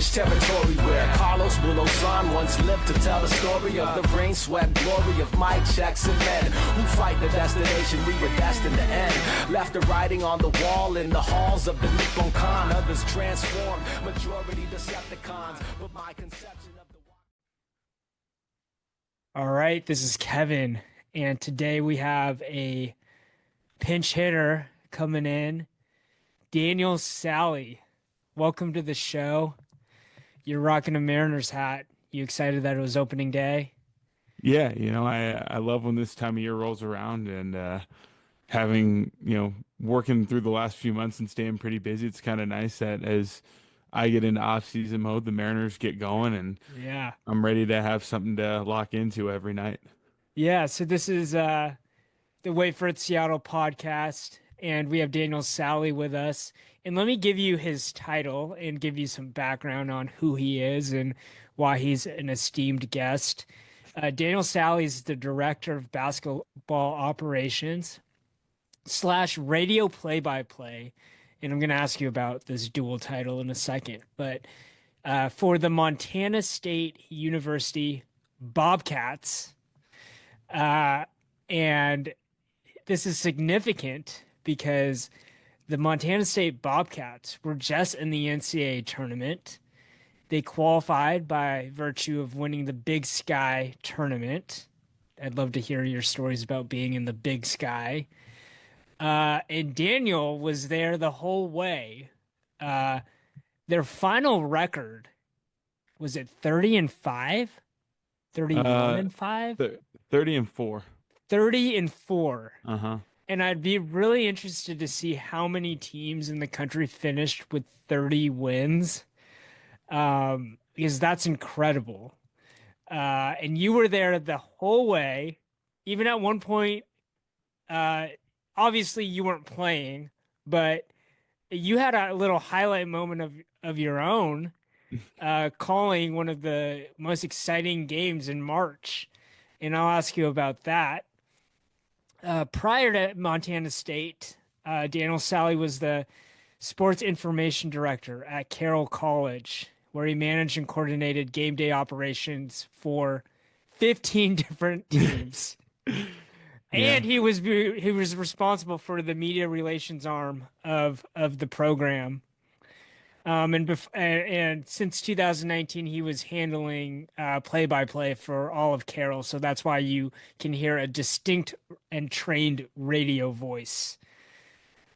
Spanish territory where Carlos Bulosan once lived to tell the story of the rain, sweat, glory of Mike Jackson men who fight the destination we were destined to end. Left a writing on the wall in the halls of the Nippon Khan. Others transformed, majority Decepticons. But my conception of the... All right, this is Kevin, and today we have a pinch hitter coming in, Daniel Salle. Welcome to the show. You're rocking a Mariners hat. You excited that it was opening day? Yeah, I love when this time of year rolls around and having, working through the last few months and staying pretty busy. It's kind of nice that as I get into off-season mode, the Mariners get going, and yeah, I'm ready to have something to lock into every night. Yeah, so this is the Wait for It Seattle podcast, and we have Daniel Salle with us. And let me give you his title and give you some background on who he is and why he's an esteemed guest. Daniel Salle is the director of basketball operations / radio play-by-play. And I'm going to ask you about this dual title in a second. But for the Montana State University Bobcats, and this is significant because the Montana State Bobcats were just in the NCAA tournament. They qualified by virtue of winning the Big Sky tournament. I'd love to hear your stories about being in the Big Sky. And Daniel was there the whole way. Their final record, was it 30-5? 31-5? 30-4. 30-4. Uh-huh. And I'd be really interested to see how many teams in the country finished with 30 wins. Because that's incredible. And you were there the whole way. Even at one point, obviously you weren't playing, but you had a little highlight moment of your own, calling one of the most exciting games in March. And I'll ask you about that. Prior to Montana State, Daniel Salle was the sports information director at Carroll College, where he managed and coordinated game day operations for 15 different teams. And he was responsible for the media relations arm of the program. And since 2019, he was handling play-by-play for all of Carroll. So that's why you can hear a distinct and trained radio voice.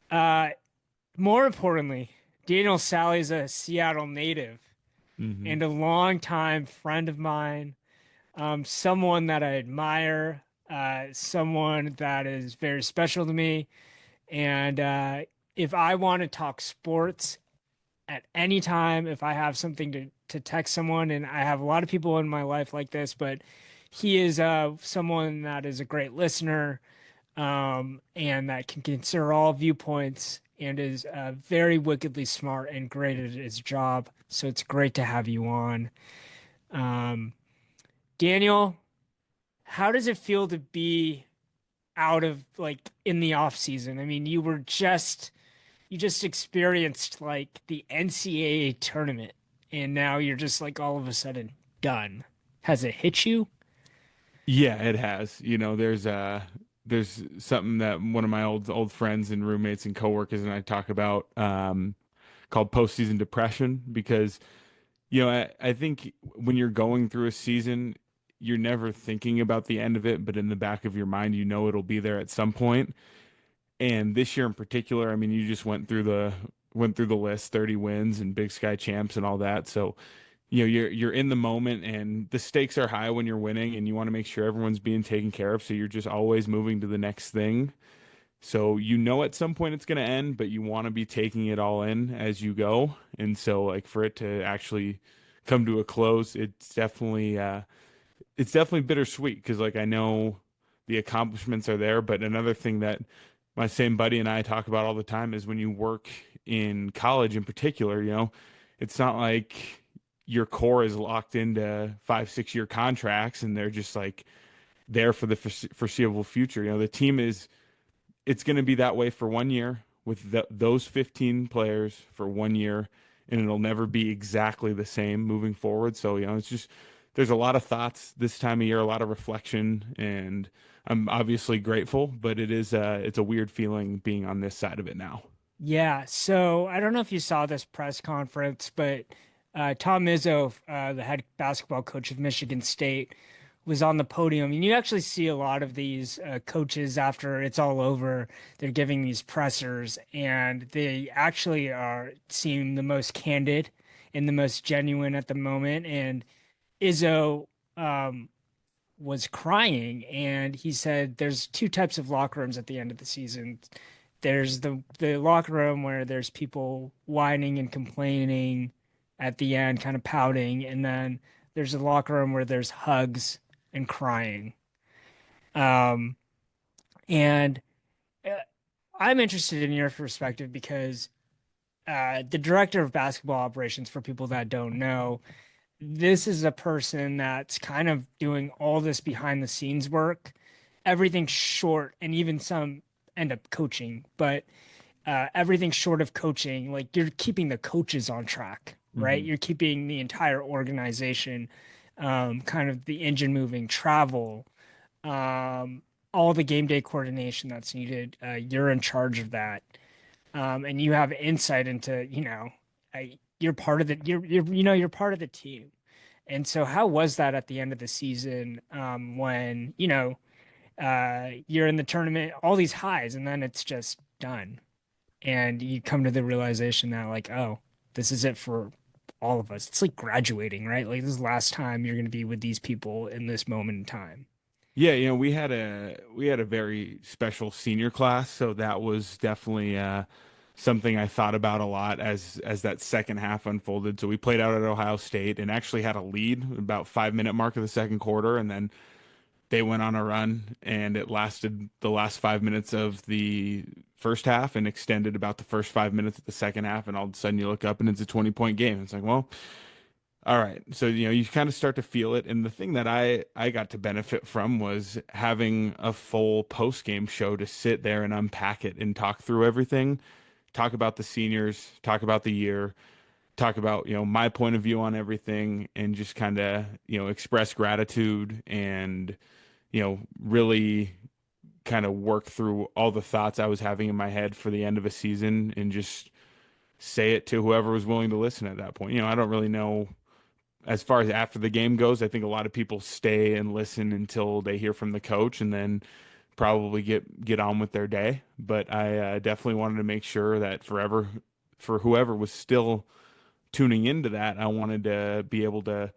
More importantly, Daniel Salle is a Seattle native and a longtime friend of mine, someone that I admire, someone that is very special to me. And if I want to talk sports at any time, if I have something to text someone, and I have a lot of people in my life like this, but he is someone that is a great listener and that can consider all viewpoints and is very wickedly smart and great at his job. So it's great to have you on. Daniel, how does it feel to be out of, in the off season? I mean, you just experienced the NCAA tournament, and now you're just all of a sudden done. Has it hit you? Yeah, it has. There's something that one of my old friends and roommates and coworkers and I talk about called postseason depression, because I think when you're going through a season, you're never thinking about the end of it, but in the back of your mind, it'll be there at some point. And this year in particular, I mean, you just went through the list, 30 wins and Big Sky champs and all that. So, you're in the moment, and the stakes are high when you're winning, and you want to make sure everyone's being taken care of. So you're just always moving to the next thing. So at some point it's going to end, but you want to be taking it all in as you go. And so for it to actually come to a close, it's definitely bittersweet, because I know the accomplishments are there, but another thing that my same buddy and I talk about all the time is when you work in college in particular, it's not like your core is locked into 5-6 year contracts and they're just there for the foreseeable future. The team it's going to be that way for 1 year with those 15 players for 1 year. and it'll never be exactly the same moving forward. So, it's just, there's a lot of thoughts this time of year, a lot of reflection, and I'm obviously grateful, but it's a weird feeling being on this side of it now. Yeah. So I don't know if you saw this press conference, but Tom Izzo, the head basketball coach of Michigan State, was on the podium. And you actually see a lot of these coaches after it's all over, they're giving these pressers, and they actually seem the most candid and the most genuine at the moment. And Izzo was crying, and he said there's two types of locker rooms at the end of the season. There's the locker room where there's people whining and complaining at the end, kind of pouting, and then there's a locker room where there's hugs and crying. Um, and uh, I'm interested in your perspective because the director of basketball operations, for people that don't know, this is a person that's kind of doing all this behind the scenes work, everything short, and even some end up coaching, but everything short of coaching, like you're keeping the coaches on track, right? Mm-hmm. You're keeping the entire organization, kind of the engine moving, travel, um, all the game day coordination that's needed. You're in charge of that, and you have insight into, you're part of you're part of the team. And so, how was that at the end of the season, when you're in the tournament, all these highs, and then it's just done, and you come to the realization that, like, oh, this is it for all of us. It's like graduating, right? Like, this is the last time you're going to be with these people in this moment in time. Yeah, we had a very special senior class, so that was definitely something I thought about a lot as that second half unfolded. So we played out at Ohio State and actually had a lead about 5 minute mark of the second quarter, and then they went on a run, and it lasted the last 5 minutes of the first half and extended about the first 5 minutes of the second half, and all of a sudden you look up and it's a 20-point game. It's like, well, all right. So, you kind of start to feel it. And the thing that I got to benefit from was having a full post game show to sit there and unpack it and talk through everything, talk about the seniors, talk about the year, talk about, my point of view on everything, and just kind of, express gratitude and, really kind of work through all the thoughts I was having in my head for the end of a season and just say it to whoever was willing to listen at that point. I don't really know as far as after the game goes. I think a lot of people stay and listen until they hear from the coach and then probably get on with their day. But I definitely wanted to make sure that for whoever was still tuning into that, I wanted to be able to,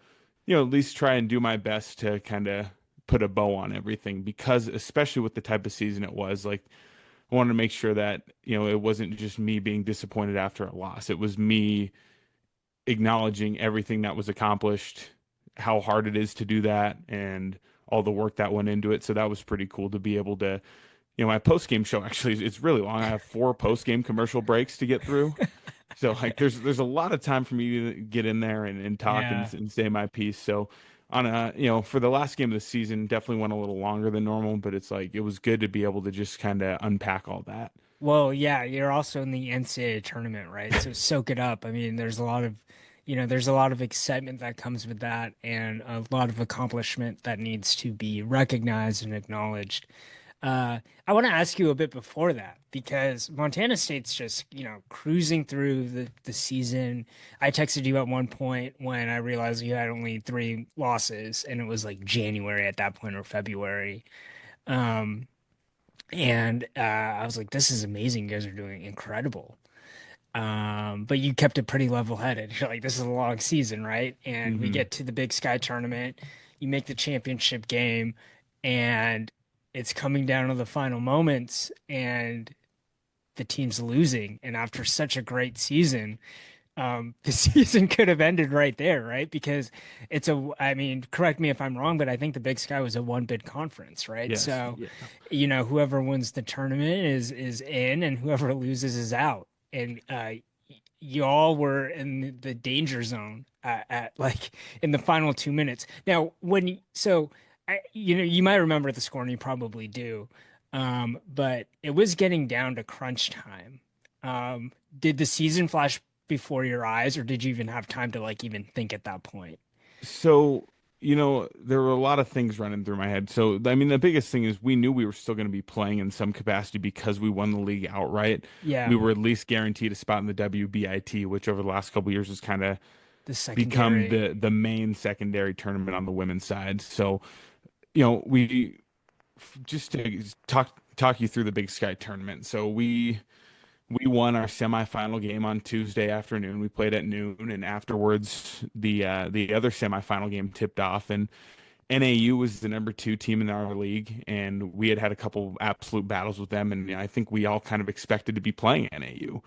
at least try and do my best to kind of put a bow on everything, because especially with the type of season it was, like, I wanted to make sure that, it wasn't just me being disappointed after a loss. It was me acknowledging everything that was accomplished, how hard it is to do that, and all the work that went into it. So that was pretty cool to be able to, my post game show actually, it's really long. I have 4 post game commercial breaks to get through. So, like, there's a lot of time for me to get in there and talk Yeah. and say my piece. So on for the last game of the season, definitely went a little longer than normal, but it's like, it was good to be able to just kind of unpack all that. Well, yeah, you're also in the NCAA tournament, right? So soak it up. I mean, there's a lot of excitement that comes with that, and a lot of accomplishment that needs to be recognized and acknowledged. I want to ask you a bit before that, because Montana State's just, cruising through the season. I texted you at one point when I realized you had only 3 losses, and it was like January at that point, or February. Um, and I was like, this is amazing. You guys are doing incredible. But you kept it pretty level headed. You're like, this is a long season, right? And we Hmm. get to the Big Sky tournament, you make the championship game, and it's coming down to the final moments, and the team's losing. And after such a great season, the season could have ended right there, right? Because I mean, correct me if I'm wrong, but I think the Big Sky was a one bid conference, right? Yes. So, Yeah. whoever wins the tournament is in, and whoever loses is out. And y'all were in the danger zone at like in the final 2 minutes. Now, you might remember the score, and you probably do. But it was getting down to crunch time. Did the season flash before your eyes, or did you even have time to like even think at that point? So, there were a lot of things running through my head. So, I mean, the biggest thing is we knew we were still going to be playing in some capacity because we won the league outright. Yeah, We were at least guaranteed a spot in the WBIT, which over the last couple of years has kind of the become secondary. the main secondary tournament on the women's side. So, we just to talk you through the Big Sky tournament. So we won our semifinal game on Tuesday afternoon. We played at noon, and afterwards, the other semifinal game tipped off, and NAU was the number 2 team in our league, and we had a couple absolute battles with them, and I think we all kind of expected to be playing NAU,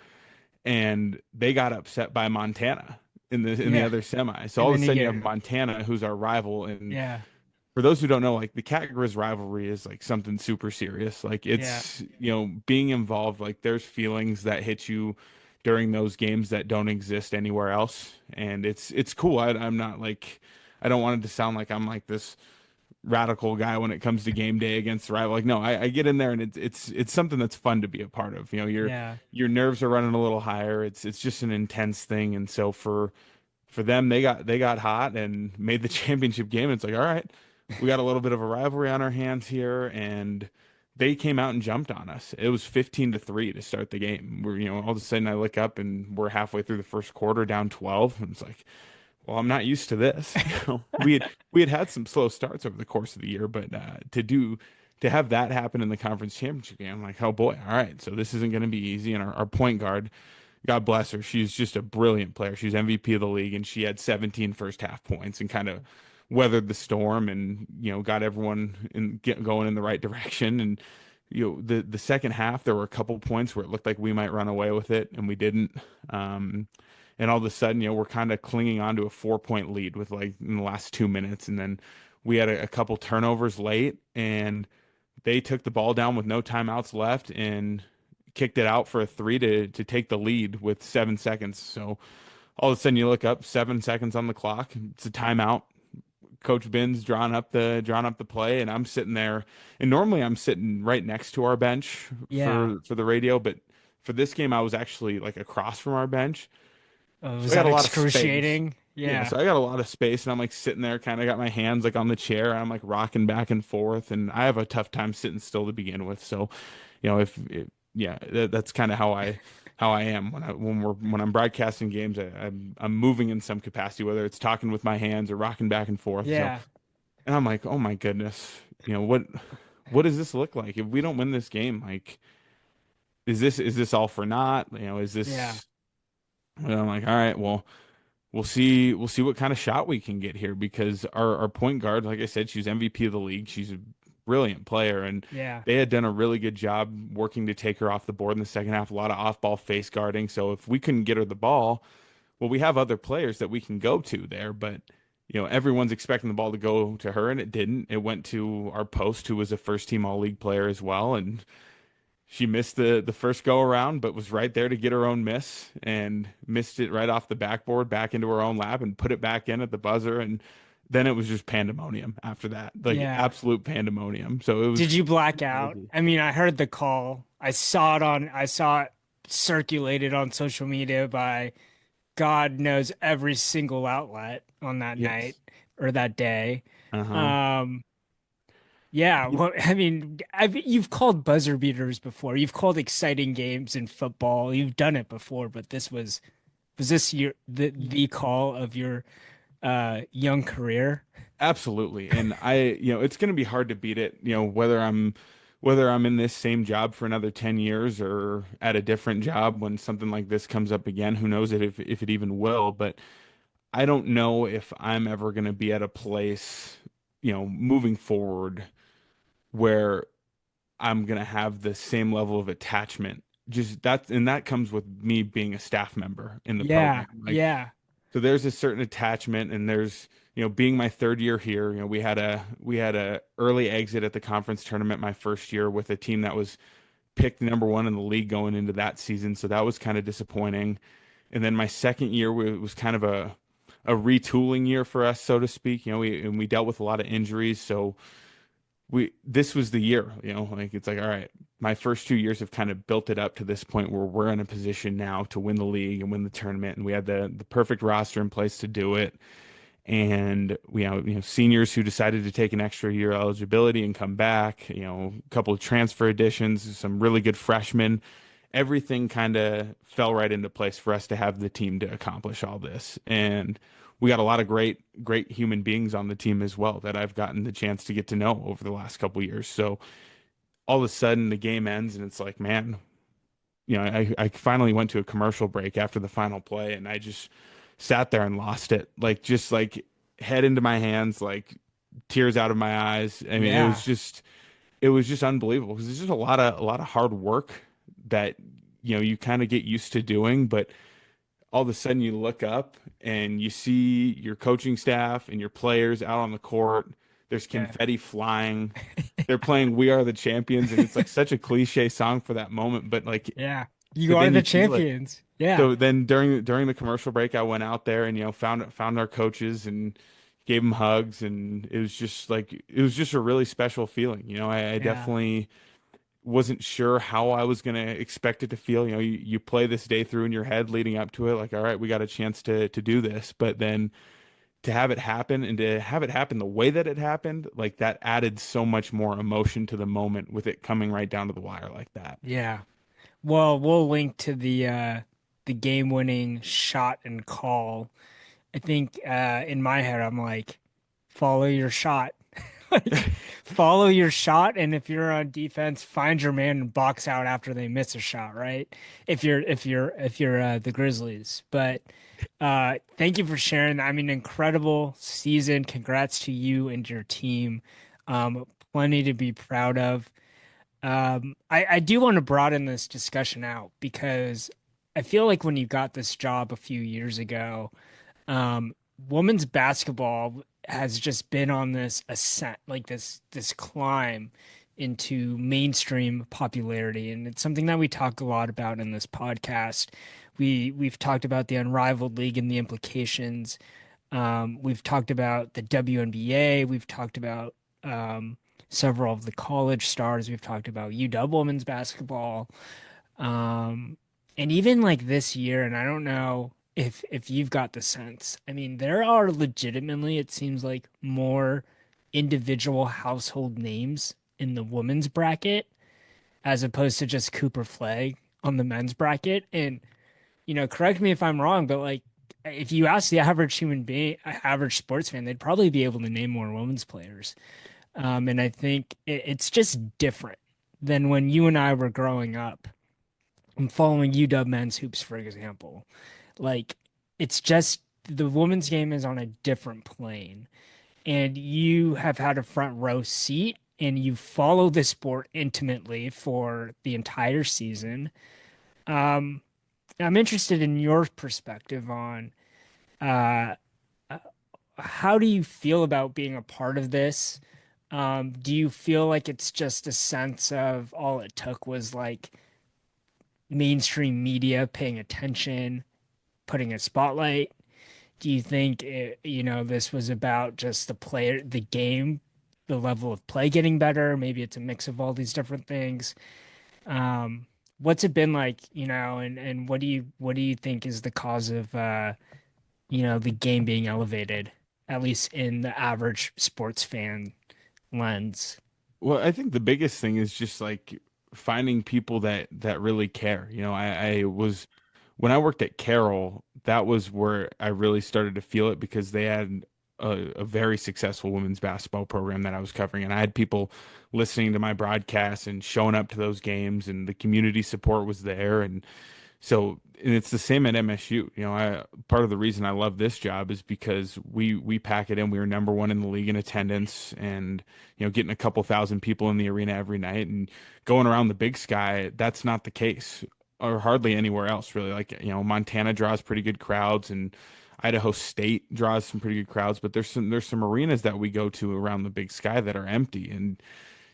and they got upset by Montana in the Yeah, other semi. So and all of then a you sudden, you have get Montana, who's our rival, and yeah, for those who don't know, like the Cat Grizz rivalry is like something super serious. Like yeah, it's, being involved, like there's feelings that hit you during those games that don't exist anywhere else. And it's cool. I'm not like, I don't want it to sound like I'm like this radical guy when it comes to game day against the rival. Like, no, I get in there and it's something that's fun to be a part of. yeah, Your nerves are running a little higher. It's just an intense thing. And so for them, they got hot and made the championship game. It's like, all right, we got a little bit of a rivalry on our hands here, and they came out and jumped on us. It was 15-3 to start the game. All of a sudden I look up and we're halfway through the first quarter, down 12, and it's like, well, I'm not used to this. We had some slow starts over the course of the year, but to have that happen in the conference championship game, I'm like, oh boy, all right, so this isn't going to be easy. And our point guard, God bless her, she's just a brilliant player. She's MVP of the league, and she had 17 first half points and kind of weathered the storm and got everyone going in the right direction. And the second half, there were a couple points where it looked like we might run away with it, and we didn't. And all of a sudden, we're kind of clinging on to a 4-point lead with like in the last 2 minutes, and then we had a couple turnovers late, and they took the ball down with no timeouts left and kicked it out for a three to take the lead with 7 seconds. So all of a sudden, you look up, 7 seconds on the clock. It's a timeout. Coach Ben's drawn up the play, and I'm sitting there. And normally, I'm sitting right next to our bench yeah. for the radio, but for this game, I was actually like across from our bench. So Was I got that a lot of space. excruciating? Yeah, Yeah, so I got a lot of space, and I'm like sitting there, kind of got my hands like on the chair, and I'm like rocking back and forth, and I have a tough time sitting still to begin with. So, yeah, that's kind of how I am when I'm broadcasting games. I'm moving in some capacity, whether it's talking with my hands or rocking back and forth. So, yeah, and I'm like, oh my goodness, what does this look like if we don't win this game? Like, is this all for naught? Is yeah, this? And I'm like, all right, well. We'll see what kind of shot we can get here because our point guard, like I said, she's MVP of the league. She's a brilliant player, and yeah, they had done a really good job working to take her off the board in the second half. A lot of off-ball face guarding. So if we couldn't get her the ball, well, we have other players that we can go to there. But everyone's expecting the ball to go to her, and it didn't. It went to our post, who was a first-team All-League player as well, and she missed the first go around, but was right there to get her own miss and missed it right off the backboard back into her own lap and put it back in at the buzzer. And then it was just pandemonium after that, like yeah. absolute pandemonium. So it Did was you black out? crazy. I mean, I heard the call. I saw it circulated on social media by God knows every single outlet on that night Yes. or that day. Uh-huh. Um, yeah, well, I mean, you've called buzzer beaters before. You've called exciting games in football. You've done it before, but was this your the call of your young career? Absolutely. And it's going to be hard to beat it, whether I'm in this same job for another 10 years or at a different job when something like this comes up again. Who knows if it even will, but I don't know if I'm ever going to be at a place, moving forward where I'm going to have the same level of attachment. And that comes with me being a staff member in the Yeah, program. Like, yeah, so there's a certain attachment, and there's, being my third year here, we had a early exit at the conference tournament my first year with a team that was picked number one in the league going into that season. So that was kind of disappointing. And then my second year was kind of a retooling year for us, so to speak. We dealt with a lot of injuries, so this was the year, like it's like, all right, my first 2 years have kind of built it up to this point where we're in a position now to win the league and win the tournament, and we had the perfect roster in place to do it. And we have, seniors who decided to take an extra year eligibility and come back, a couple of transfer additions, some really good freshmen. Everything kind of fell right into place for us to have the team to accomplish all this. And we got a lot of great human beings on the team as well that I've gotten the chance to get to know over the last couple of years. So all of a sudden the game ends and it's like, man, I finally went to a commercial break after the final play, and I just sat there and lost it. Like, just like head into my hands, like tears out of my eyes. I mean, Yeah. it was just unbelievable because it's just a lot of hard work that, you kind of get used to doing, but all of a sudden you look up and you see your coaching staff and your players out on the court. There's Yeah. confetti flying. They're playing "We Are the Champions," and it's like such a cliche song for that moment, but like, Yeah. You but are then the you feel it. champions. Yeah. So then during the commercial break, I went out there and found our coaches and gave them hugs, and it was just a really special feeling. I Yeah. definitely wasn't sure how I was gonna expect it to feel. You play this day through in your head leading up to it, like, all right, we got a chance to do this, but then to have it happen and to have it happen the way that it happened, like that added so much more emotion to the moment with it coming right down to the wire like that. Yeah. Well, we'll link to the game-winning shot and call. I think in my head I'm like, follow your shot. Like, follow your shot, and if you're on defense, find your man and box out after they miss a shot, right? If you're the Grizzlies. But thank you for sharing. I mean, incredible season. Congrats to you and your team. Plenty to be proud of. I do want to broaden this discussion out because I feel like when you got this job a few years ago, um, women's basketball has just been on this ascent, like this climb into mainstream popularity, and it's something that we talk a lot about in this podcast. We've talked about the unrivaled league and the implications. We've talked about the WNBA. We've talked about several of the college stars. We've talked about UW women's basketball. Um, and even like this year, and I don't know if you've got the sense. I mean, there are legitimately, it seems like, more individual household names in the women's bracket as opposed to just Cooper Flag on the men's bracket. And, correct me if I'm wrong, but like if you ask the average human being, average sports fan, they'd probably be able to name more women's players. And I think it's just different than when you and I were growing up. I'm following UW men's hoops, for example. Like, it's just the women's game is on a different plane, and you have had a front row seat and you follow the sport intimately for the entire season. Um, I'm interested in your perspective on uh, how do you feel about being a part of this? Do you feel like it's just a sense of all it took was like mainstream media paying attention, putting a spotlight? Do you think this was about just the game, the level of play getting better? Maybe it's a mix of all these different things. What's it been like, and what do you think is the cause of the game being elevated, at least in the average sports fan lens? Well, I think the biggest thing is just like finding people that really care. I was when I worked at Carroll, that was where I really started to feel it because they had a very successful women's basketball program that I was covering, and I had people listening to my broadcasts and showing up to those games, and the community support was there, and it's the same at MSU. Part of the reason I love this job is because we pack it in. We were number one in the league in attendance, and getting a couple thousand people in the arena every night and going around the Big Sky. That's not the case, or hardly anywhere else really. Like Montana draws pretty good crowds, and Idaho State draws some pretty good crowds. But there's some arenas that we go to around the Big Sky that are empty, and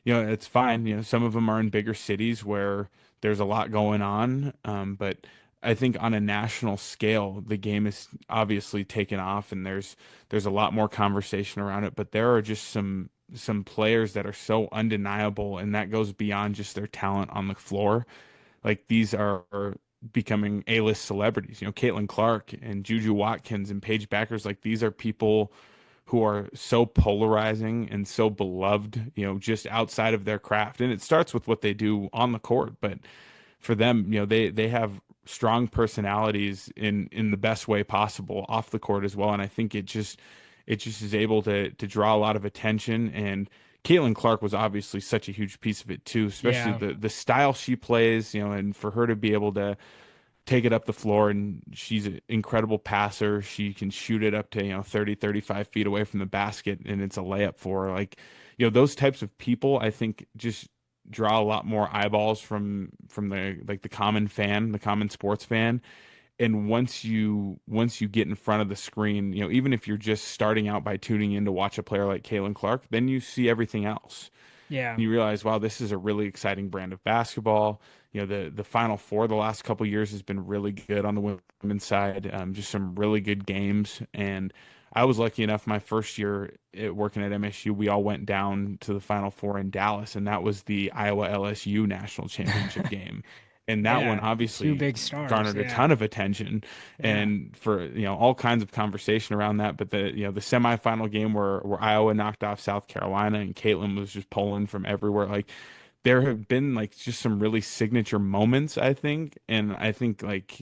it's fine. Some of them are in bigger cities where there's a lot going on. But I think on a national scale, the game is obviously taken off, and there's a lot more conversation around it. But there are just some some players that are so undeniable, and that goes beyond just their talent on the floor. Like these are becoming A-list celebrities. You know, Caitlin Clark and Juju Watkins and Paige Backers, like these are people who are so polarizing and so beloved, you know, just outside of their craft. And it starts with what they do on the court, but for them, you know, they have strong personalities in the best way possible off the court as well. And I think it just is able to draw a lot of attention. And Caitlin Clark was obviously such a huge piece of it too, especially Yeah. the style she plays, you know, and for her to be able to take it up the floor, and she's an incredible passer. She can shoot it up to, 30, 35 feet away from the basket, and it's a layup for her. Like, those types of people, I think, just draw a lot more eyeballs from the common fan, the common sports fan. And once you get in front of the screen, even if you're just starting out by tuning in to watch a player like Caitlin Clark, then you see everything else. Yeah. You realize, wow, this is a really exciting brand of basketball. The Final Four the last couple years has been really good on the women's side. Just some really good games. And I was lucky enough my first year working at MSU, we all went down to the Final Four in Dallas, and that was the Iowa LSU national championship game. And that one Yeah. Two obviously big stars. garnered a Yeah. ton of attention Yeah. and for all kinds of conversation around that. But the semifinal game where Iowa knocked off South Carolina and Caitlin was just pulling from everywhere, like there have been like just some really signature moments, I think. And I think like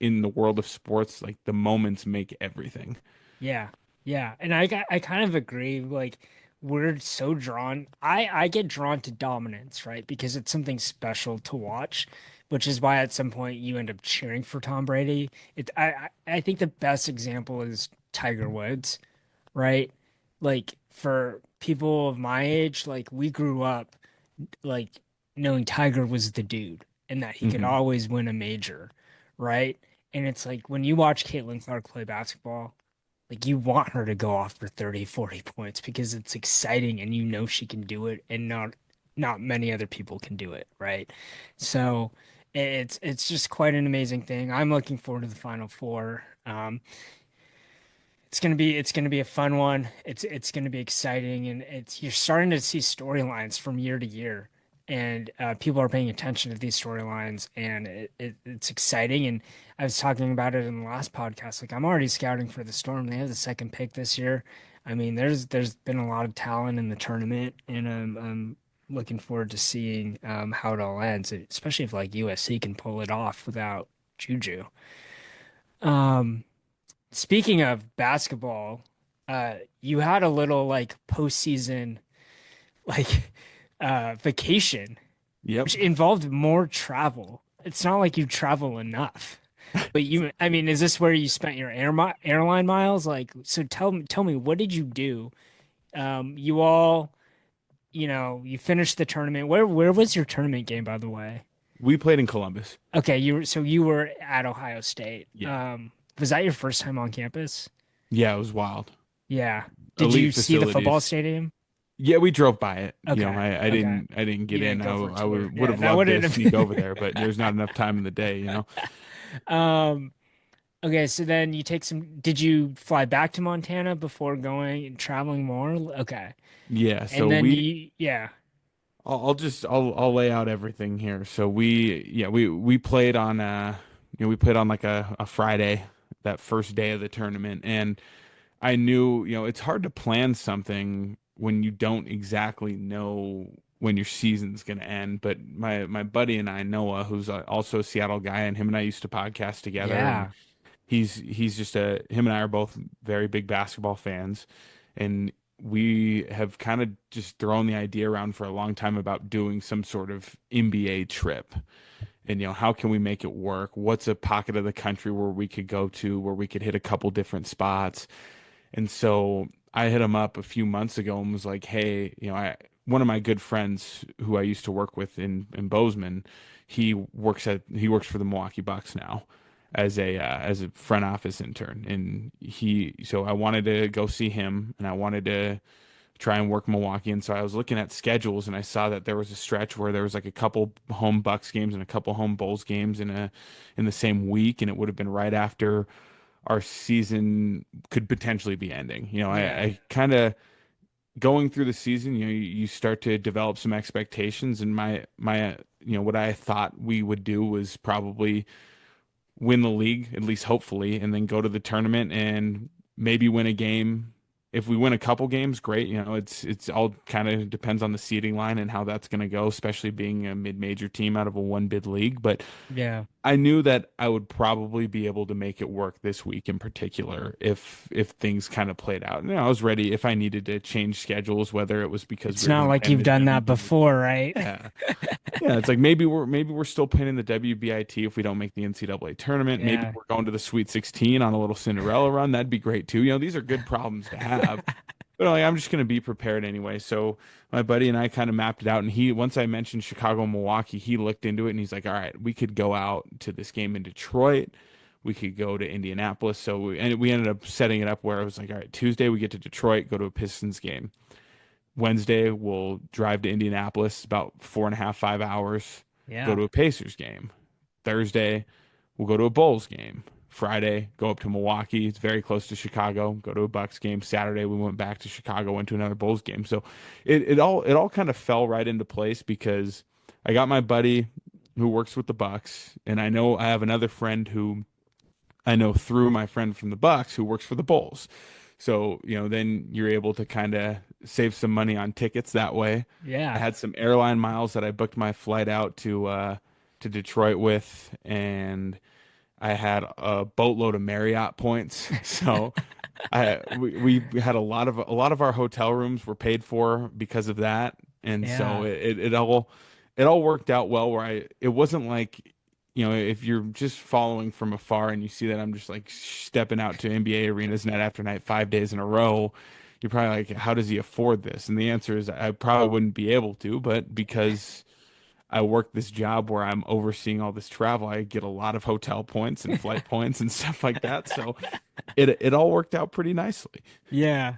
in the world of sports, like the moments make everything. Yeah. Yeah. And I kind of agree. Like we're so drawn. I get drawn to dominance, right? Because it's something special to watch, which is why at some point you end up cheering for Tom Brady. I think the best example is Tiger Woods, right? Like for people of my age, like we grew up like knowing Tiger was the dude and that he could Hmm. always win a major, right? And it's like when you watch Caitlin Clark play basketball, like you want her to go off for 30, 40 points because it's exciting and you know she can do it and not many other people can do it, right? So it's just quite an amazing thing. I'm looking forward to the Final Four. It's gonna be a fun one. It's gonna be exciting, and it's you're starting to see storylines from year to year, and people are paying attention to these storylines, and it's exciting. And I was talking about it in the last podcast. Like I'm already scouting for the Storm. They have the second pick this year. I mean, there's been a lot of talent in the tournament, and I'm looking forward to seeing how it all ends, especially if like USC can pull it off without Juju. Um, Speaking of basketball, you had a little like postseason like vacation, Yep. which involved more travel. It's not like you travel enough. But I mean, is this where you spent your airline miles? Like, so tell me, what did you do? You all, you finished the tournament. Where was your tournament game, by the way? We played in Columbus. Okay, you were at Ohio State. Yeah. Was that your first time on campus? Yeah, it was wild. Yeah. Did you Elite see the football facilities. stadium? Yeah, we drove by it. Okay. I Okay. didn't You get didn't in. go for a I tour. would Yeah, have that loved to wouldn't sneak have over there, but there's not enough time in the day. Um, okay, so then did you fly back to Montana before going and traveling more? Okay. Yeah, And so then yeah. I'll lay out everything here. So we played on we played on like a Friday, that first day of the tournament, and I knew, it's hard to plan something when you don't exactly know when your season's going to end. But my buddy and I, Noah, who's also a Seattle guy, and him and I used to podcast together, and Yeah. he's just him and I are both very big basketball fans, and we have kind of just thrown the idea around for a long time about doing some sort of NBA trip. And how can we make it work? What's a pocket of the country where we could go to, where we could hit a couple different spots? And so I hit him up a few months ago and was like, "Hey, one of my good friends who I used to work with in Bozeman, he works for the Milwaukee Bucks now as a front office intern, and so I wanted to go see him, and I wanted to try and work Milwaukee. And so I was looking at schedules, and I saw that there was a stretch where there was like a couple home Bucks games and a couple home Bulls games in the same week, and it would have been right after our season could potentially be ending. Yeah. I kind of going through the season, you start to develop some expectations, and what I thought we would do was probably win the league, at least hopefully, and then go to the tournament and maybe win a game. If we win a couple games, great. It's all kind of depends on the seeding line and how that's going to go, especially being a mid-major team out of a one bid league. But Yeah. I knew that I would probably be able to make it work this week in particular if things kind of played out. And I was ready if I needed to change schedules, whether it was because It's we were not going to like play in you've the done that WB. before, right? Yeah. Yeah, it's like maybe we're still playing in the WBIT if we don't make the NCAA tournament. Maybe Yeah. we're going to the Sweet 16 on a little Cinderella run. That'd be great too. These are good problems to have. But like, I'm just going to be prepared anyway. So my buddy and I kind of mapped it out. And once I mentioned Chicago and Milwaukee, he looked into it and he's like, all right, we could go out to this game in Detroit. We could go to Indianapolis. And we ended up setting it up where I was like, all right, Tuesday we get to Detroit, go to a Pistons game. Wednesday we'll drive to Indianapolis, about 4.5, 5 hours, go Yeah. to a Pacers game. Thursday we'll go to a Bulls game. Friday, go up to Milwaukee. It's very close to Chicago. Go to a Bucks game. Saturday, we went back to Chicago, went to another Bulls game. So it all kind of fell right into place because I got my buddy who works with the Bucks, and I know I have another friend who I know through my friend from the Bucks who works for the Bulls. So, then you're able to kind of save some money on tickets that way. I Yeah. had some airline miles that I booked my flight out to Detroit with, and I had a boatload of Marriott points. So we had a lot of our hotel rooms were paid for because of that. And so Yeah. it all worked out well where it wasn't like, if you're just following from afar and you see that I'm just like stepping out to NBA arenas night after night, 5 days in a row, you're probably like, how does he afford this? And the answer is I probably wouldn't be able to, but because I work this job where I'm overseeing all this travel, I get a lot of hotel points and flight points and stuff like that. So it all worked out pretty nicely. Yeah.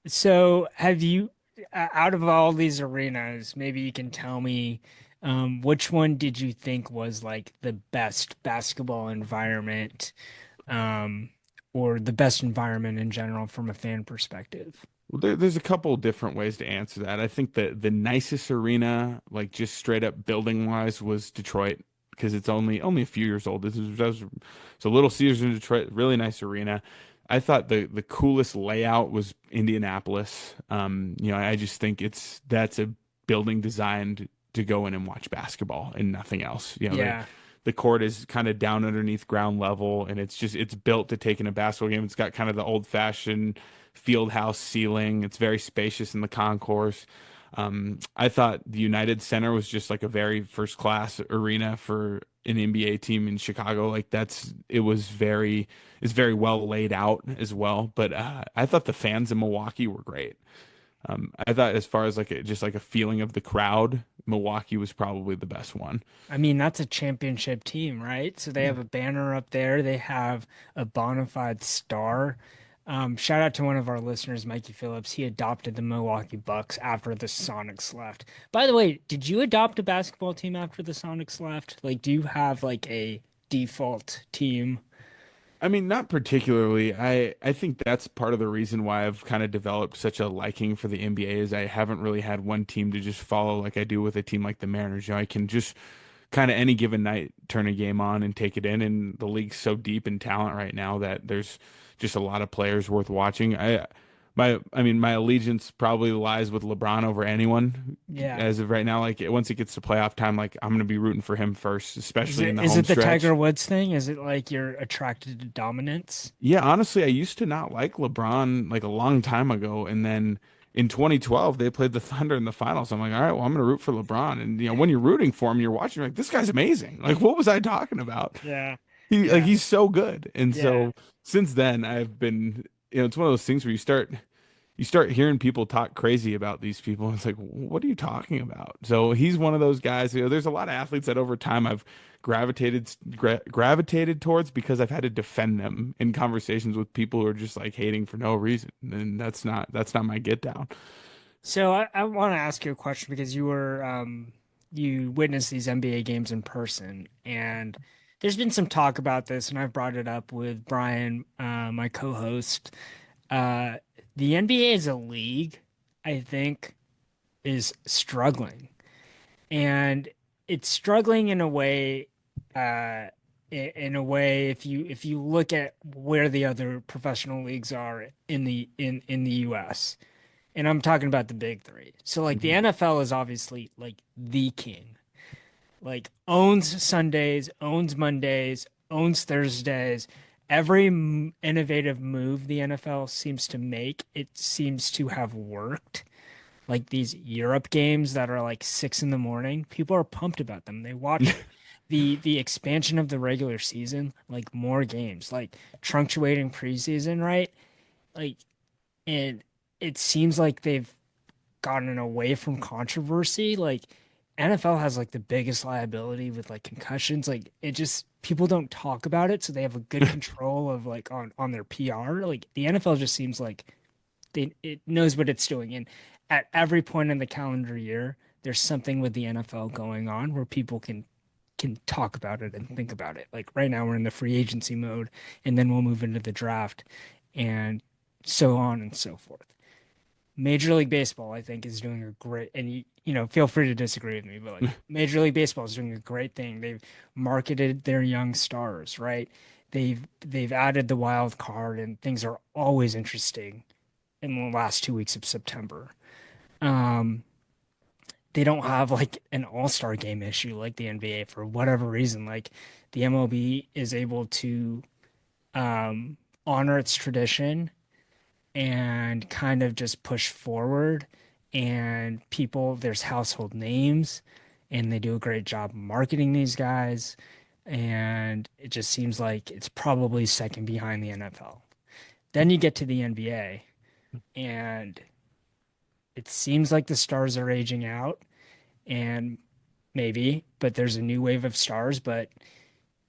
So have you, out of all these arenas, maybe you can tell me, which one did you think was like the best basketball environment, um, or the best environment in general from a fan perspective? Well, there's a couple different ways to answer that. I think the nicest arena, like just straight up building wise, was Detroit because it's only a few years old. So Little Caesars in Detroit, really nice arena. I thought the coolest layout was Indianapolis. I just think that's a building designed to go in and watch basketball and nothing else. Yeah. The court is kind of down underneath ground level, and it's built to take in a basketball game. It's got kind of the old fashioned field house ceiling. It's very spacious in the concourse. I thought the United Center was just like a very first class arena for an NBA team in Chicago. Like it's very well laid out as well. But I thought the fans in Milwaukee were great. I thought as far as just like a feeling of the crowd, Milwaukee was probably the best one. I mean, that's a championship team, right? So they Yeah. have a banner up there. They have a bona fide star. Shout out to one of our listeners, Mikey Phillips. He adopted the Milwaukee Bucks after the Sonics left. By the way, did you adopt a basketball team after the Sonics left? Like, do you have like a default team? I mean, not particularly. I think that's part of the reason why I've kind of developed such a liking for the NBA is I haven't really had one team to just follow like I do with a team like the Mariners. I can just kind of any given night turn a game on and take it in, and the league's so deep in talent right now that there's just a lot of players worth watching. My allegiance probably lies with LeBron over anyone Yeah. as of right now. Like once it gets to playoff time, like I'm gonna be rooting for him first, Is especially in it the is home it the stretch. Tiger Woods thing? Is it like you're attracted to dominance? Yeah, honestly, I used to not like LeBron like a long time ago, and then in 2012 they played the Thunder in the finals. I'm like, all right, well, I'm gonna root for LeBron, and when you're rooting for him, you're watching, you're like, this guy's amazing. Like, what was I talking about? Yeah. Yeah. He's so good, and Yeah. so since then I've been, it's one of those things where you start hearing people talk crazy about these people. And it's like, what are you talking about? So he's one of those guys. There's a lot of athletes that over time I've gravitated towards because I've had to defend them in conversations with people who are just like hating for no reason, and that's not my get down. So I want to ask you a question because you witnessed these NBA games in person, and there's been some talk about this, and I've brought it up with Brian, my co-host. Uh, the NBA is a league I think, is struggling. And it's struggling in a way, in a way, if you look at where the other professional leagues are in the US, and I'm talking about the big three. So like the Mhm. NFL is obviously like the king, like owns Sundays, owns Mondays, owns Thursdays. Every innovative move the NFL seems to make, it seems to have worked. Like these Europe games that are like 6 in the morning, people are pumped about them. They watch it. The expansion of the regular season, like more games, like truncating preseason, right? Like, and it seems like they've gotten away from controversy. Like NFL has like the biggest liability with like concussions. Like it just people don't talk about it, so they have a good control of like on their PR. Like the NFL just seems like it knows what it's doing, and at every point in the calendar year, there's something with the NFL going on where people can talk about it and think about it. Like right now, we're in the free agency mode, and then we'll move into the draft, and so on and so forth. Major League Baseball, I think, is doing a great, and you know, feel free to disagree with me, but like Major League Baseball is doing a great thing. They've marketed their young stars, right? They've added the wild card, and things are always interesting in the last 2 weeks of September. Um, they don't have like an all-star game issue like the NBA for whatever reason. Like the MLB is able to um, honor its tradition and kind of just push forward. And people, there's household names, and they do a great job marketing these guys. And it just seems like it's probably second behind the NFL. Then you get to the NBA, and it seems like the stars are aging out, and maybe, but there's a new wave of stars. But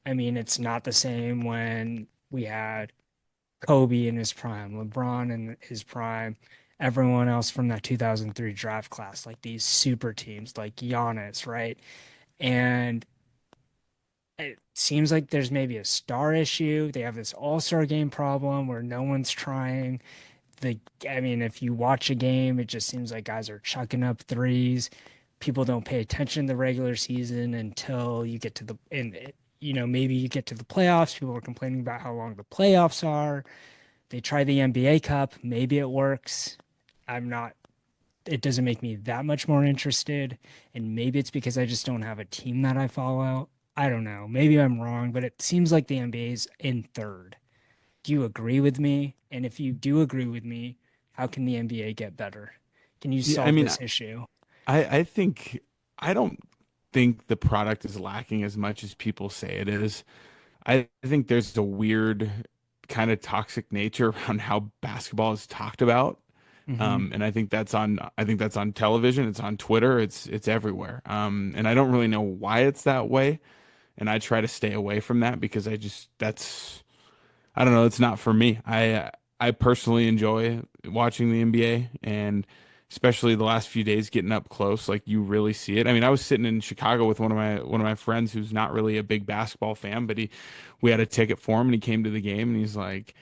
I mean, it's not the same when we had Kobe in his prime, LeBron in his prime, everyone else from that 2003 draft class, like these super teams like Giannis, right? And it seems like there's maybe a star issue. They have this all-star game problem where no one's trying. The I mean, if you watch a game, it just seems like guys are chucking up threes. People don't pay attention in the regular season until you get to the and you know, maybe you get to the playoffs. People are complaining about how long the playoffs are. They try the NBA Cup, maybe it works. I'm not It doesn't make me that much more interested, and maybe it's because I just don't have a team that I follow. I don't know. Maybe I'm wrong, but it seems like the NBA is in third. Do you agree with me? And if you do agree with me, how can the NBA get better? Can you Yeah, I solve mean, this issue? I think I don't think the product is lacking as much as people say it is. I think there's a weird kind of toxic nature around how basketball is talked about. Hmm. And I think that's on television, it's on Twitter, it's everywhere. And I don't really know why it's that way. And I try to stay away from that because I don't know, it's not for me. I personally enjoy watching the NBA and especially the last few days getting up close, like you really see it. I mean, I was sitting in Chicago with one of my friends who's not really a big basketball fan, but he we had a ticket for him and he came to the game and he's like,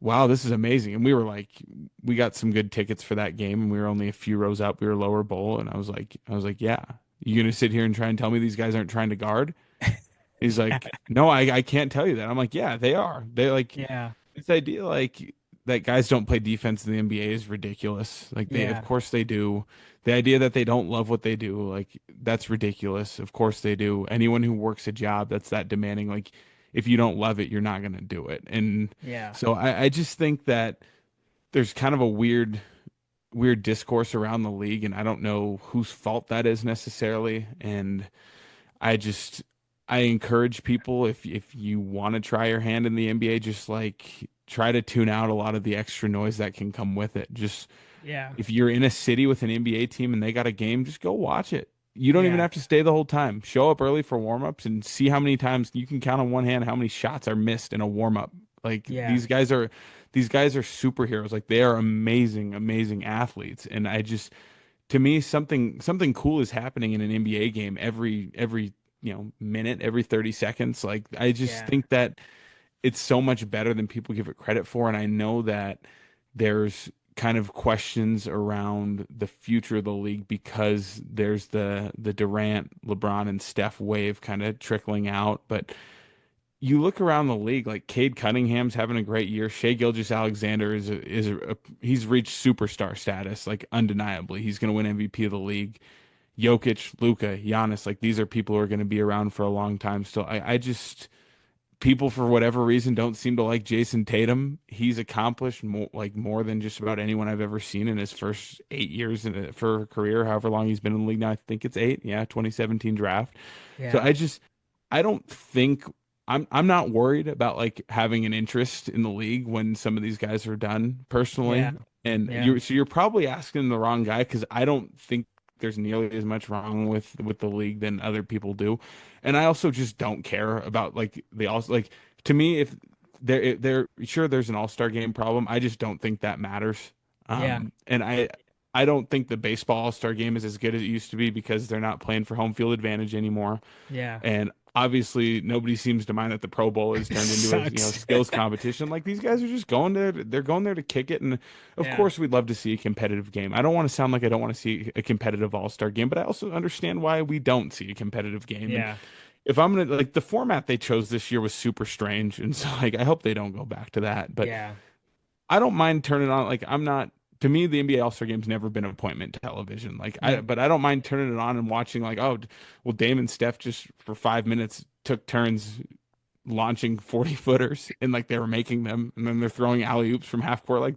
"Wow, this is amazing." And we were like, we got some good tickets for that game and we were only a few rows up. We were lower bowl and I was like, "Yeah, you gonna sit here and try and tell me these guys aren't trying to guard?" He's like, "No, I can't tell you that." I'm like, "Yeah, they are. They like Yeah, this idea like that guys don't play defense in the NBA is ridiculous. Like of yeah, course they do. The idea that they don't love what they do, like that's ridiculous. Of course they do. Anyone who works a job that's that demanding, like if you don't love it, you're not gonna do it." And yeah, so I just think that there's kind of a weird discourse around the league, and I don't know whose fault that is necessarily. And I just I encourage people if you want to try your hand in the NBA, just like try to tune out a lot of the extra noise that can come with it. Just yeah, if you're in a city with an NBA team and they got a game, just go watch it. You don't even yeah, have to stay the whole time. Show up early for warm-ups and see how many times you can count on one hand how many shots are missed in a warm-up. Like yeah, these guys are superheroes. Like they are amazing, amazing athletes. And I just to me something cool is happening in an NBA game every minute, every 30 seconds. Like I just yeah, think that it's so much better than people give it credit for. And I know that there's kind of questions around the future of the league because there's the Durant, LeBron, and Steph wave kind of trickling out. But you look around the league, like Cade Cunningham's having a great year. Shai Gilgeous-Alexander he's reached superstar status, like undeniably. He's going to win MVP of the league. Jokic, Luka, Giannis, like these are people who are going to be around for a long time still. I just people for whatever reason don't seem to like Jason Tatum. He's accomplished more than just about anyone I've ever seen in his first 8 years for a career, however long he's been in the league now. I think it's 8. Yeah, 2017 draft. So Yeah. I don't think I'm not worried about like having an interest in the league when some of these guys are done personally. Yeah. And Yeah. you're probably asking the wrong guy because I don't think there's nearly as much wrong with the league than other people do. And I also just don't care about like the all like to me if they're sure there's an all-star game problem. I just don't think that matters. Yeah. And I don't think the baseball all-star game is as good as it used to be because they're not playing for home field advantage anymore. Yeah. And obviously nobody seems to mind that the Pro Bowl is turned into a Sucks. skills competition. Like these guys are just going there. They're going there to kick it. And of Yeah. course, we'd love to see a competitive game. I don't want to sound like I don't want to see a competitive All-Star game, but I also understand why we don't see a competitive game. Yeah. And if I'm gonna like the format they chose this year was super strange, and so like I hope they don't go back to that. But Yeah. I don't mind turning on. Like I'm not. To me, the NBA All-Star Game's never been appointment television. But I don't mind turning it on and watching. Like, oh, well, Dame and Steph just for 5 minutes took turns launching 40-footers and like they were making them, and then they're throwing alley oops from half court. Like,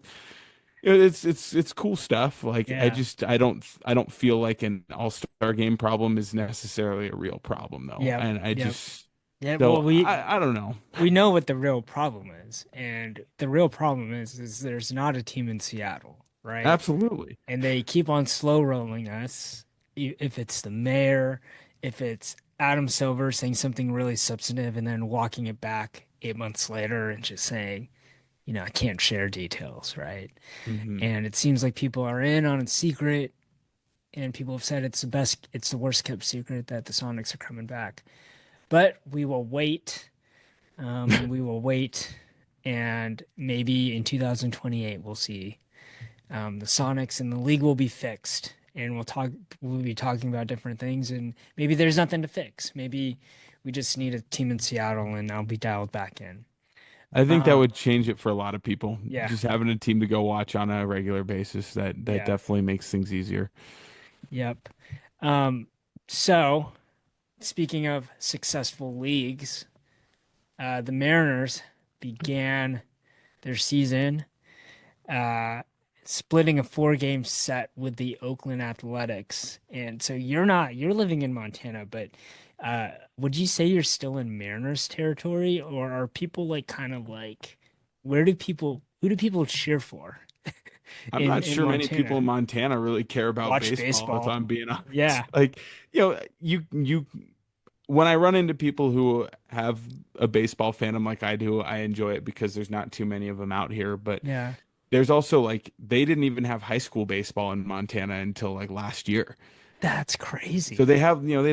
it's cool stuff. Like, Yeah. I don't feel like an All-Star Game problem is necessarily a real problem though. Yeah. And I Yeah. just Yeah. so Well, we I don't know. we know what the real problem is, and the real problem is there's not a team in Seattle, right? Absolutely. And they keep on slow rolling us. If it's the mayor, if it's Adam Silver saying something really substantive and then walking it back 8 months later and just saying, I can't share details, right? Hmm. And it seems like people are in on a secret, and people have said it's the worst kept secret that the Sonics are coming back. But we will wait. We will wait, and maybe in 2028 we'll see the Sonics and the league will be fixed, and we'll be talking about different things, and maybe there's nothing to fix. Maybe we just need a team in Seattle, and I'll be dialed back in. I think that Um, would change it for a lot of people. yeah, Just having a team to go watch on a regular basis, that yeah, definitely makes things easier. yep. So speaking of successful leagues, the Mariners began their season splitting a 4-game set with the Oakland Athletics. And so you're living in Montana, but would you say you're still in Mariners territory, or are people like kind of like who do people cheer for I'm in not sure many people in Montana? Montana really care about Watch baseball, if baseball. I'm being honest. Yeah. Like, you when I run into people who have a baseball fandom like I do, I enjoy it because there's not too many of them out here. But Yeah. there's also like they didn't even have high school baseball in Montana until like last year. That's So crazy. they'd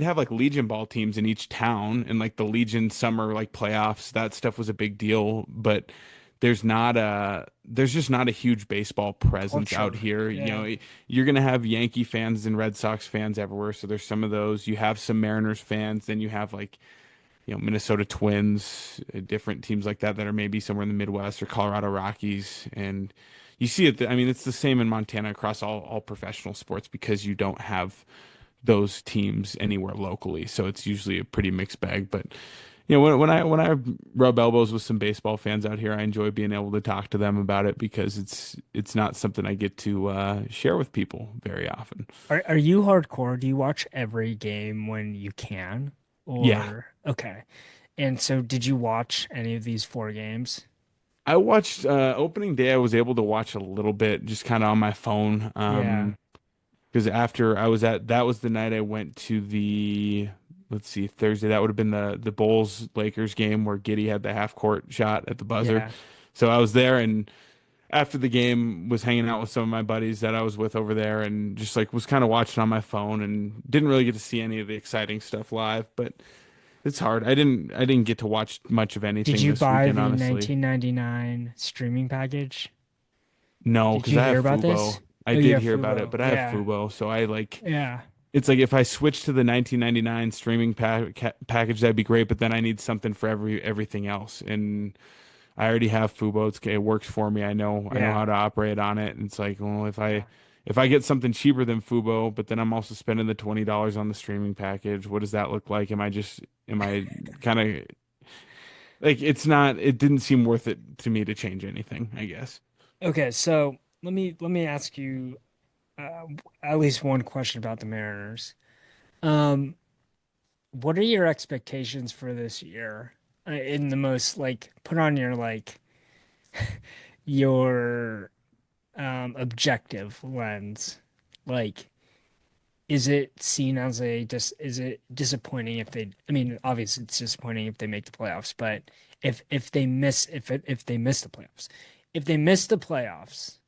have like Legion ball teams in each town and like the Legion summer like playoffs, that stuff was a big deal, but there's just not a huge baseball presence out Culture. here. Yeah. You're gonna have Yankee fans and Red Sox fans everywhere, so there's some of those. You have some Mariners fans, then you have like Minnesota Twins, different teams like that are maybe somewhere in the Midwest or Colorado Rockies, and you see it. I mean, it's the same in Montana across all professional sports because you don't have those teams anywhere locally, so it's usually a pretty mixed bag. But when I rub elbows with some baseball fans out here, I enjoy being able to talk to them about it because it's not something I get to share with people very often. Are you hardcore? Do you watch every game when you can? Yeah, Or okay. And so did you watch any of these 4 games? I watched opening day. I was able to watch a little bit, just kind of on my phone. Yeah. Because after that was the night I went to the, let's see, Thursday. That would have been the Bulls Lakers game where Giddy had the half court shot at the buzzer. Yeah. So I was there, and after the game was hanging out with some of my buddies that I was with over there, and just like was kind of watching on my phone and didn't really get to see any of the exciting stuff live. But it's hard. I didn't get to watch much of Did anything you this buy weekend, the honestly. 1999 streaming package? No, Did because you I hear have about this? Fubo. I Oh, you did have hear about it, Fubo. but I have Yeah. Fubo, so I like Yeah. it's like if I switch to the 1999 streaming package, that'd be great. But then I need something for everything else, and I already have Fubo. It works for me. I know Yeah. how to operate on it. And it's like, well, Yeah. if I get something cheaper than Fubo, but then I'm also spending the $20 on the streaming package, what does that look like? Am I kind of like it's not? It didn't seem worth it to me to change anything, I guess. Okay, so let me ask you uh, at least one question about the Mariners. Um, what are your expectations for this year? In the most like, put on your like your objective lens. Like, is it seen as a dis is it disappointing if they, I mean, obviously it's disappointing if they make the playoffs, but if they miss the playoffs. If they miss the playoffs,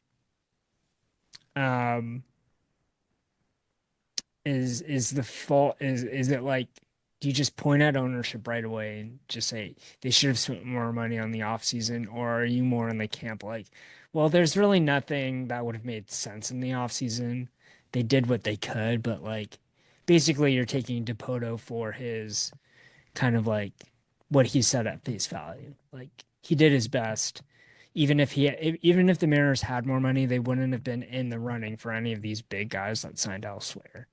um is the fault is it like, do you just point at ownership right away and just say they should have spent more money on the off season, or are you more in the camp like, well, there's really nothing that would have made sense in the off season. They did what they could, but like basically you're taking Dipoto for his kind of like what he said at face value. Like he did his best. Even if the Mariners had more money, they wouldn't have been in the running for any of these big guys that signed elsewhere.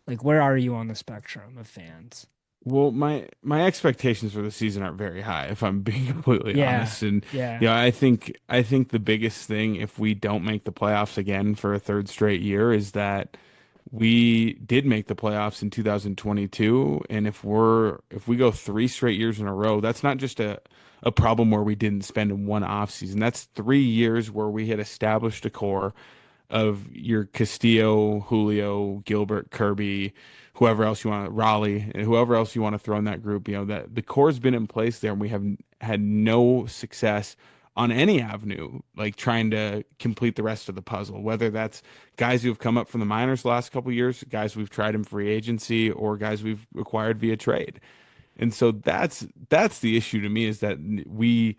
Like, where are you on the spectrum of fans? Well, my expectations for the season aren't very high, if I'm being completely Yeah, honest. And yeah. yeah, I think the biggest thing if we don't make the playoffs again for a third straight year is that we did make the playoffs in 2022, and if we go 3 straight years in a row, that's not just a problem where we didn't spend in one off season. That's 3 years where we had established a core of your Castillo, Julio, Gilbert, Kirby, whoever else you want, Raleigh, and whoever else you want to throw in that group. You know that the core's been in place there, and we have had no success on any avenue, like trying to complete the rest of the puzzle. Whether that's guys who have come up from the minors the last couple of years, guys we've tried in free agency, or guys we've acquired via trade. And so that's the issue to me is that we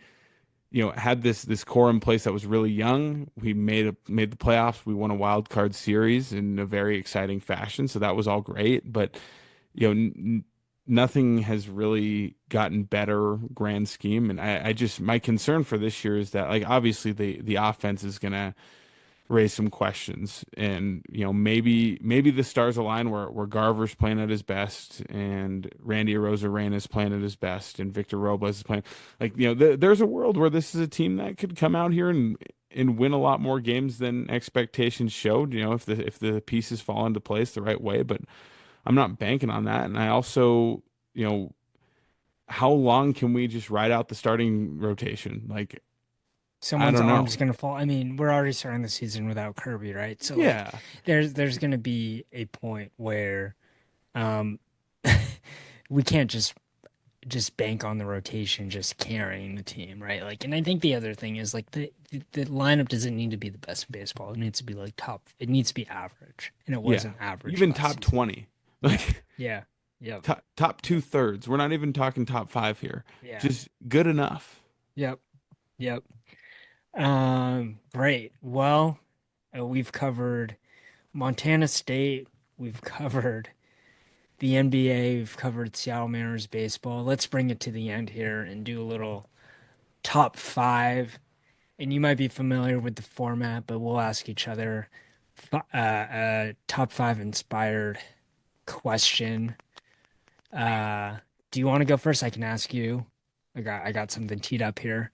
had this core in place that was really young. We made the playoffs. We won a wild card series in a very exciting fashion, so that was all great. But nothing has really gotten better grand scheme. And I just my concern for this year is that like obviously the offense is gonna raise some questions. And maybe the stars align where Garver's playing at his best and Randy Arozarena is playing at his best and Victor Robles is playing. Like there's a world where this is a team that could come out here and win a lot more games than expectations showed. If the pieces fall into place the right way, but I'm not banking on that. And I also, how long can we just ride out the starting rotation? Like, I Someone's don't know. arm's gonna fall. I mean, we're already starting the season without Kirby, right? So like, Yeah. there's gonna be a point where, um, we can't just bank on the rotation, just carrying the team, right? Like, and I think the other thing is like the lineup doesn't need to be the best in baseball. It needs to be like top. It needs to be average, and it Yeah. wasn't average Even last top season. 20. Yeah, Like yeah, yep, top 2/3. We're not even talking top five here. yeah, Just good enough. yep, yep. Great. Well, we've covered Montana State. We've covered the NBA. We've covered Seattle Mariners baseball. Let's bring it to the end here and do a little top five. And you might be familiar with the format, but we'll ask each other top five inspired question. Uh, do you want to go first? I can ask you. I got something teed up here.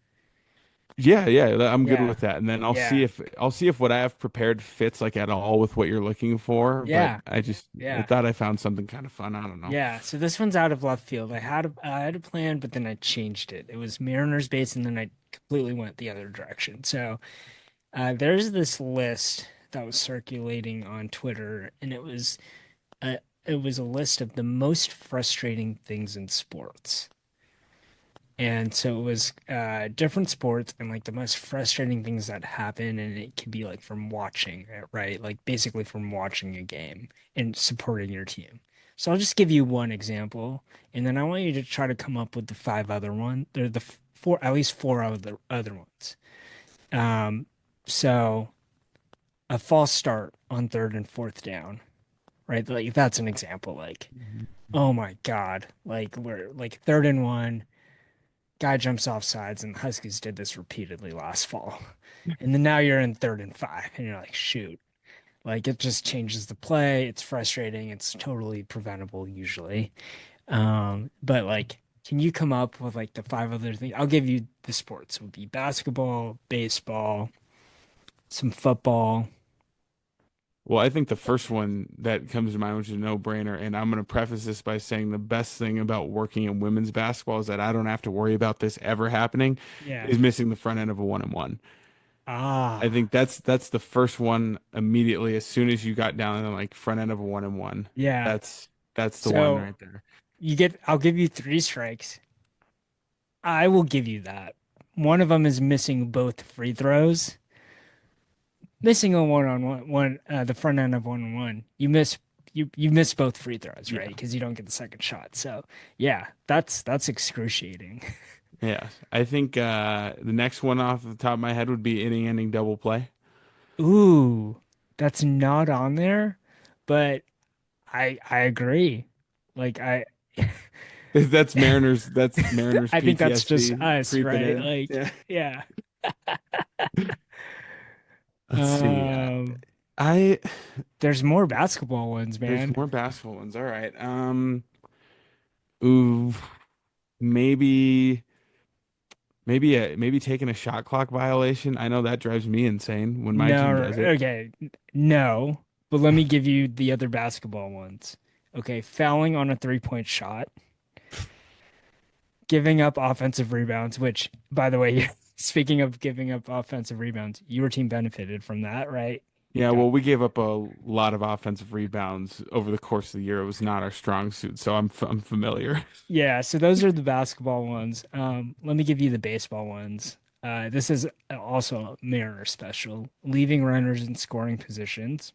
Yeah, yeah, I'm good Yeah, with that. And then yeah, I'll see if what I have prepared fits like at all with what you're looking for. But yeah, I yeah. thought I found something kind of fun. I don't know. Yeah, so this one's out of left field. I had a plan, but then I changed it. It was Mariners base, and then I completely went the other direction. So there's this list that was circulating on Twitter, and it was a list of the most frustrating things in sports. And so it was different sports and like the most frustrating things that happen, and it could be like from watching it, right? Like basically from watching a game and supporting your team. So I'll just give you one example, and then I want you to try to come up with the five other one, or the four, at least four other ones. Um, So a false start on third and fourth down, right? Like that's an example. Like, oh my God, like we're like third and one, guy jumps off sides, and the Huskies did this repeatedly last fall. And then now you're in third and five, and you're like, shoot. Like it just changes the play. It's frustrating. It's totally preventable usually. But like, can you come up with like the five other things? I'll give you the sports. It would be basketball, baseball, some football. Well, I think the first one that comes to mind, which is a no-brainer, and I'm going to preface this by saying the best thing about working in women's basketball is that I don't have to worry about this ever happening, Yeah. is missing the front end of a one-and-one. I Ah, think that's the first one immediately as soon as you got down and like front end of a one-and-one. yeah. That's the one So right there. I'll give you three strikes. I will give you that. One of them is missing both free throws. Missing a the front end of one on one. You miss both free throws, right? Yeah. Because you don't get the second shot. So yeah, that's excruciating. Yeah. I think the next one off the top of my head would be inning-ending double play. Ooh, that's not on there, but I agree. Like That's Mariners I think that's just PTSD us, creeping right? in. Like Yeah. yeah. Let's see. Um, I there's more basketball ones, There's man. more basketball ones. All right. Ooh, maybe maybe taking a shot clock violation. I know that drives me insane when my No, team does it. okay, no. But let me give you the other basketball ones. Okay, fouling on a three-point shot, giving up offensive rebounds, which, by the way, speaking of giving up offensive rebounds, your team benefited from that, right? You Yeah, got well, we gave up a lot of offensive rebounds over the course of the year. It was not our strong suit, so I'm familiar. Yeah, so those are the basketball ones. Let me give you the baseball ones. This is also a Mariner special. Leaving runners in scoring positions,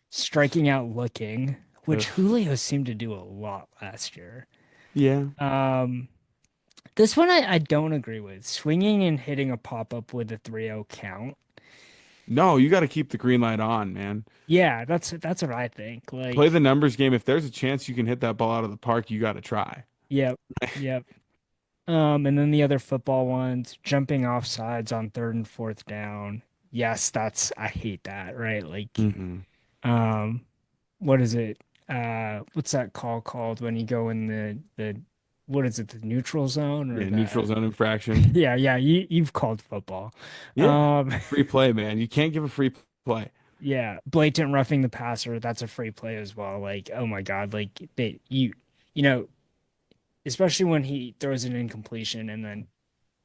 striking out looking, which Ugh. Julio seemed to do a lot last year. Yeah. Um, this one I don't agree with. Swinging and hitting a pop-up with a 3-0 count. No, you got to keep the green light on, man. Yeah, that's what I think. Play the Like, numbers game. If there's a chance you can hit that ball out of the park, you got to try. yep, yep. And then the other football ones, jumping off sides on third and fourth down. Yes, I hate that, right? Like, Hmm. um, what is it? What's that call called when you go in what is it, the neutral zone or Yeah, neutral the zone infraction. yeah, yeah, you've called football. Yeah. Um, Free play, man. You can't give a free play. yeah, blatant roughing the passer, that's a free play as well. Like, oh my God, like you know, especially when he throws an incompletion and then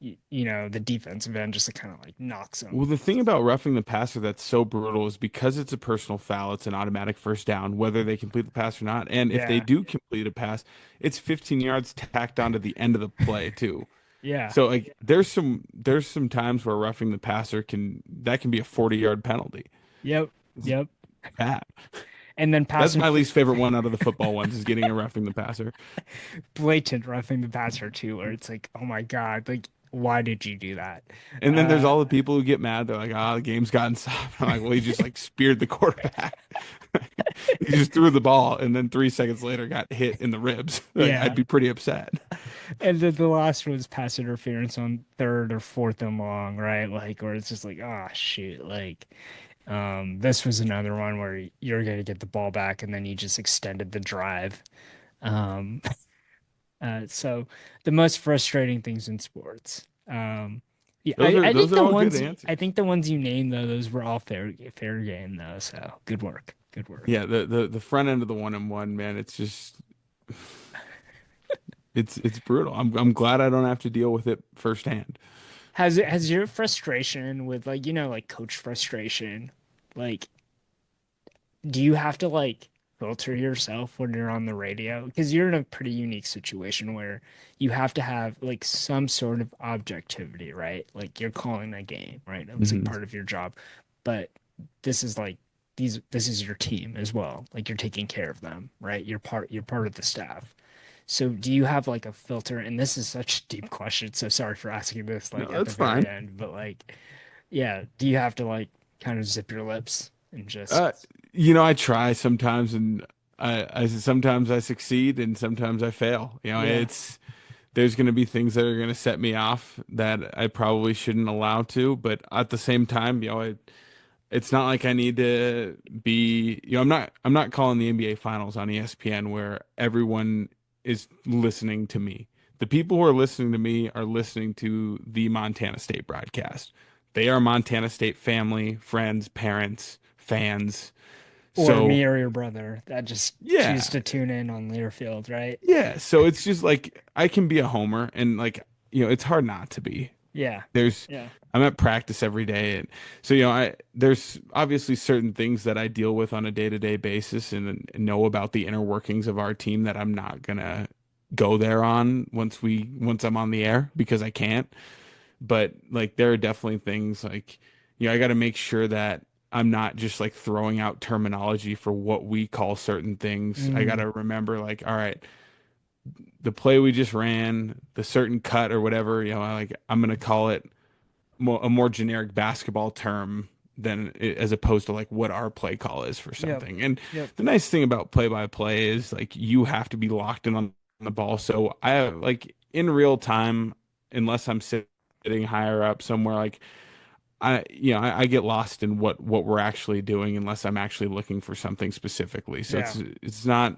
the defensive end just kind of like knocks Well, him. the thing about roughing the passer that's so brutal is because it's a personal foul, it's an automatic first down, whether they complete the pass or not. And if they Yeah, do complete a pass, it's 15 yards tacked onto the end of the play too. yeah, So like there's some times where roughing the passer can be a 40-yard penalty. yep, It's yep. bad. And then That's pass my inter least favorite one out of the football ones is getting a roughing the passer. blatant roughing the passer too, where it's like, oh my God, like why did you do that? And then there's Uh, all the people who get mad. They're like, "Ah, the game's gotten soft." I'm like, "Well, he just like speared the quarterback. He just threw the ball, and then 3 seconds later got hit in the ribs. Like, I'd yeah. be pretty upset." And then the last was pass interference on third or fourth and long, right? Like where it's just like, oh shoot, like this was another one where you're gonna get the ball back and then you just extended the drive. Um, so the most frustrating things in sports. Yeah, Those are all good I answers. think the ones you named though, those were all fair game though. So good work, good work. Yeah, the front end of the one and one, man, it's just it's brutal. I'm glad I don't have to deal with it firsthand. Has your frustration with like like coach frustration, like do you have to like filter yourself when you're on the radio? Because you're in a pretty unique situation where you have to have like some sort of objectivity, right? Like you're calling that game, right? It was like Hmm. part of your job. But this is like this is your team as well. Like you're taking care of them, right? You're part of the staff. So do you have like a filter? And this is such a deep question, so sorry for asking this No, like at the that's very fine. end, but like Yeah. Do you have to like kind of zip your lips and Uh, just I try sometimes, and I sometimes I succeed, and sometimes I fail. yeah. There's going to be things that are going to set me off that I probably shouldn't allow to, but at the same time, it's not like I need to be, I'm not calling the NBA finals on ESPN where everyone is listening to me. The people who are listening to me are listening to the Montana State broadcast. They are Montana State family, friends, parents, fans. Or So, me or your brother that just choose yeah. to tune in on Learfield, right? Yeah, so it's just like I can be a homer and like, it's hard not to be. Yeah. There's Yeah. I'm at practice every day, and so I there's obviously certain things that I deal with on a day-to-day basis and know about the inner workings of our team that I'm not gonna go there on once I'm on the air because I can't. But like there are definitely things like I got to make sure that I'm not just like throwing out terminology for what we call certain things. I got Mm, to remember like, all right, the play we just ran, the certain cut or whatever, I'm gonna call it a more generic basketball term than as opposed to like what our play call is for yep. something. And Yep. the nice thing about play by play is like you have to be locked in on the ball. So I like in real time, unless I'm sitting higher up somewhere, like I get lost in what we're actually doing unless I'm actually looking for something specifically. So Yeah. it's not.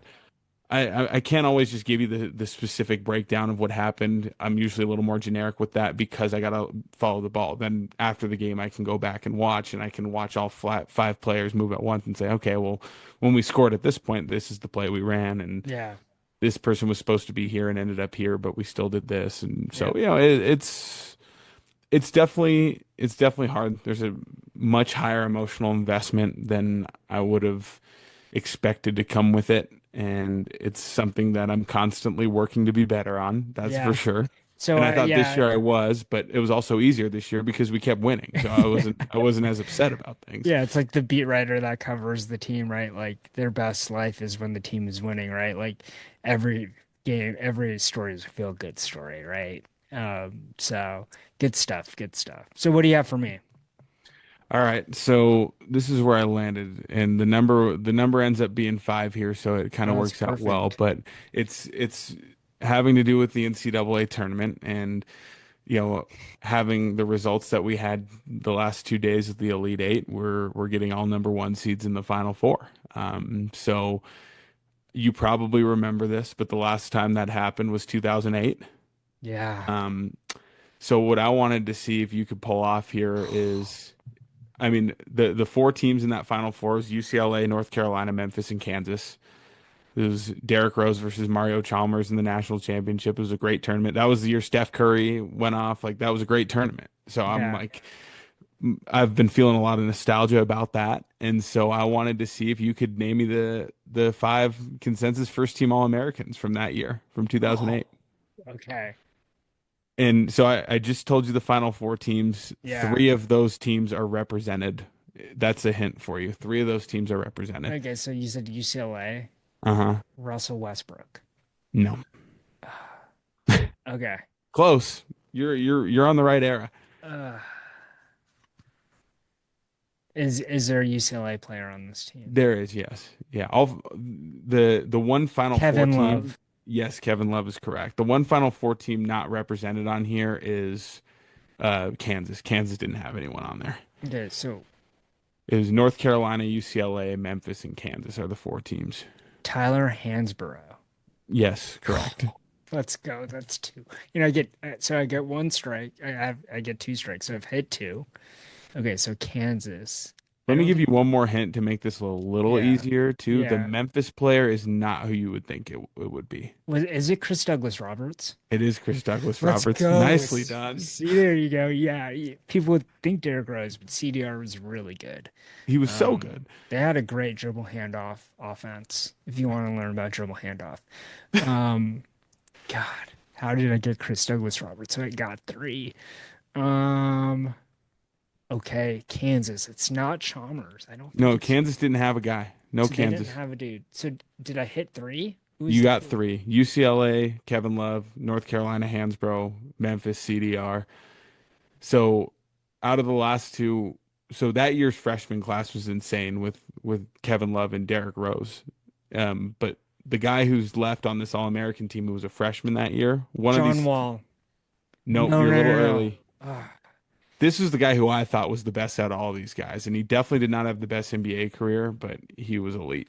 I can't always just give you the specific breakdown of what happened. I'm usually a little more generic with that because I gotta follow the ball. Then after the game, I can go back and watch, and I can watch all five players move at once and say, okay, well, when we scored at this point, this is the play we ran, and Yeah. this person was supposed to be here and ended up here, but we still did this, and so Yep. it's definitely hard. There's a much higher emotional investment than I would have expected to come with it. And it's something that I'm constantly working to be better on. That's for Yeah. sure. So And I thought this yeah, year I was, but it was also easier this year because we kept winning. So I wasn't as upset about things. yeah, it's like the beat writer that covers the team, right? Like their best life is when the team is winning, right? Like every game, every story is a feel good story, right? So good stuff, good stuff. So what do you have for me? All right. So this is where I landed. And the number ends up being 5 here, so it kind Oh, of that's works out well, perfect. but it's having to do with the NCAA tournament and having the results that we had the last 2 days of the Elite Eight, we're getting all number one seeds in the Final Four. So you probably remember this, but the last time that happened was 2008. Yeah. Um, so what I wanted to see if you could pull off here is, I mean, the four teams in that Final Four is UCLA, North Carolina, Memphis, and Kansas. It was Derrick Rose versus Mario Chalmers in the national championship. It was a great tournament. That was the year Steph Curry went off. Like that was a great tournament. So I'm Yeah. like, I've been feeling a lot of nostalgia about that, and so I wanted to see if you could name me the five consensus first team All Americans from that year, from Oh, 2008. okay. And so I just told you the Final Four teams. Yeah. Three of those teams are represented. That's a hint for you. Three of those teams are represented. Okay, so you said UCLA, Uh-huh. Russell Westbrook. No. Okay. Close. You're on the right era. Uh, is there a UCLA player on this team? There is, yes. Yeah. All the one Final Four Kevin team. Love. Yes, Kevin Love is correct. The one Final Four team not represented on here is Kansas. Kansas didn't have anyone on there. Okay, so It was North Carolina, UCLA, Memphis, and Kansas are the four teams. Tyler Hansborough. Yes, correct. Let's go. That's two. I get one strike. I get two strikes. So I've hit two. Okay, so Kansas. I Let me don't give you think. one more hint to make this a little Yeah, easier too. The yeah. Memphis player is not who you would think it would be. Is it Chris Douglas Roberts? It is Chris Douglas Let's Roberts. go. Nicely done. See, there you go. Yeah, people would think Derrick Rose, but CDR was really good. He was so Um, good. they had a great dribble handoff offense. If you want to learn about dribble handoff, um, God, how did I get Chris Douglas Roberts? So I got three. Um, okay, Kansas. It's not Chalmers. I don't think No, it's. Kansas didn't have a guy. No So they didn't Kansas. have a dude. So did I hit three? Who's You the got four? three. UCLA, Kevin Love, North Carolina, Hansbrough, Memphis, CDR. So out of the last two, so that year's freshman class was insane with Kevin Love and Derrick Rose. But the guy who's left on this All-American team who was a freshman that year, one of John these, Wall. nope, No, you're a no, little no, no. early. Ah, This is the guy who I thought was the best out of all these guys, and he definitely did not have the best NBA career, but he was elite.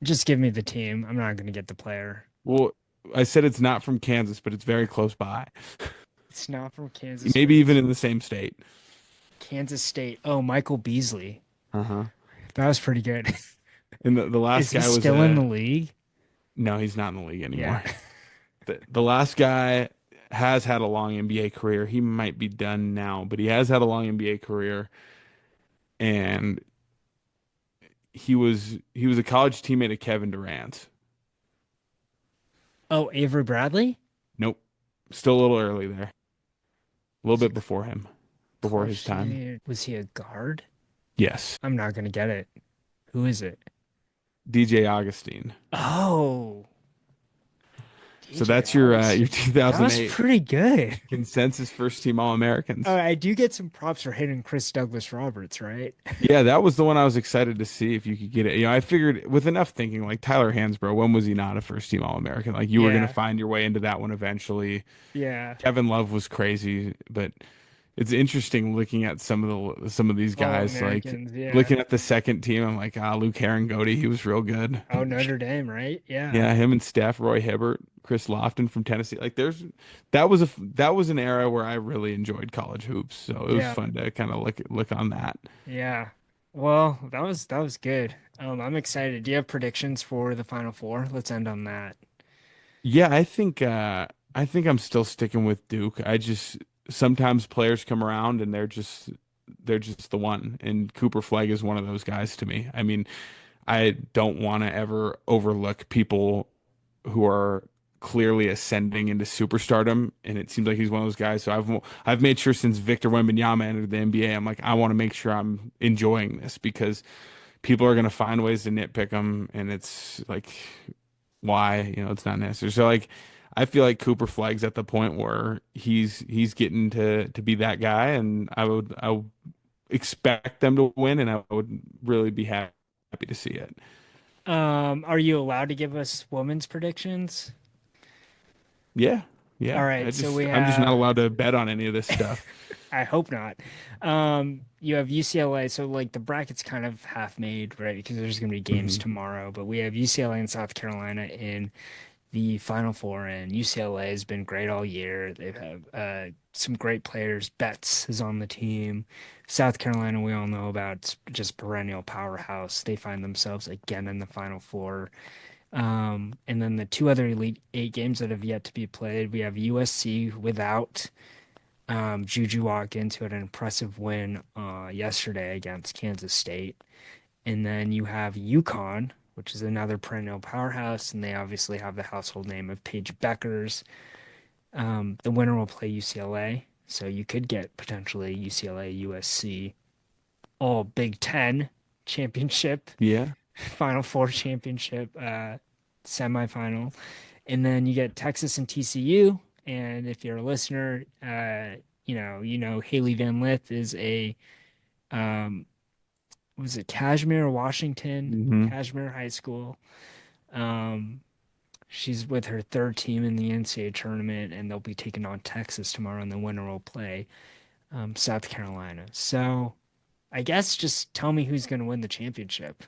just give me the team. I'm not going to get the player. Well, I said it's not from Kansas, but it's very close by. It's not from Kansas, but Maybe even it's in the same state. Kansas State. Oh, Michael Beasley. Uh-huh. That was pretty good. And the last Is he guy was still in the league? no, he's not in the league Yeah. anymore. The last guy has had a long NBA career. He might be done now, but he has had a long NBA career, and he was a college teammate of Kevin Durant. Oh, Avery Bradley? Nope. Still a little early there. A little bit before him, before his College time. teammate. Was he a guard? Yes. I'm not going to get it. Who is it? DJ Augustine. Oh, So DJ that's your Augustin. That was 2008 pretty good. consensus first team All-Americans. Oh, I do get some props for hitting Chris Douglas Roberts, right? Yeah, that was the one I was excited to see if you could get it. I figured with enough thinking, like Tyler Hansbrough, when was he not a first team All-American? Like you were going to Yeah. find your way into that one eventually. Yeah. Kevin Love was crazy, but it's interesting looking at some of these guys. Like All-Americans, yeah. looking at the second team, I'm like, Luke Herringody, he was real good. Oh, Notre Dame, right? Yeah. Yeah, him and Steph, Roy Hibbert, Chris Lofton from Tennessee. Like that was an era where I really enjoyed college hoops. So it was Yeah. fun to kind of look on that. Yeah. Well, that was good. I'm excited. Do you have predictions for the Final Four? Let's end on that. Yeah, I think I'm still sticking with Duke. I just sometimes players come around and they're just the one. And Cooper Flegg is one of those guys to me. I mean, I don't want to ever overlook people who are clearly ascending into superstardom, and it seems like he's one of those guys. So I've made sure since Victor Wembanyama entered the NBA, I'm like I want to make sure I'm enjoying this because people are going to find ways to nitpick him, and it's like why it's not necessary. So like I feel like Cooper Flagg's at the point where he's getting to be that guy, and I would expect them to win, and I would really be happy to see it. Are you allowed to give us women's predictions? Yeah, yeah. All right, so I'm just not allowed to bet on any of this stuff. I hope not. You have UCLA, so like the bracket's kind of half made, right? Because there's going to be games Mhm. tomorrow, but we have UCLA and South Carolina in the Final Four, and UCLA has been great all year. They have some great players. Betts is on the team. South Carolina, we all know about, it's just perennial powerhouse. They find themselves again in the Final Four. And then the two other Elite Eight games that have yet to be played, we have USC without Juju Watkins, who had an impressive win yesterday against Kansas State. And then you have UConn, which is another perennial powerhouse, and they obviously have the household name of Paige Beckers. The winner will play UCLA, so you could get potentially UCLA, USC, all Big Ten championship, Yeah. Final Four championship, semifinal. And then you get Texas and TCU. And if you're a listener, you know Haley Van Lith is a was it Kashmere, Washington, hmm Kashmere High School. Um, she's with her third team in the NCAA tournament, and they'll be taking on Texas tomorrow, and the winner will play South Carolina. So I guess just tell me who's going to win the championship.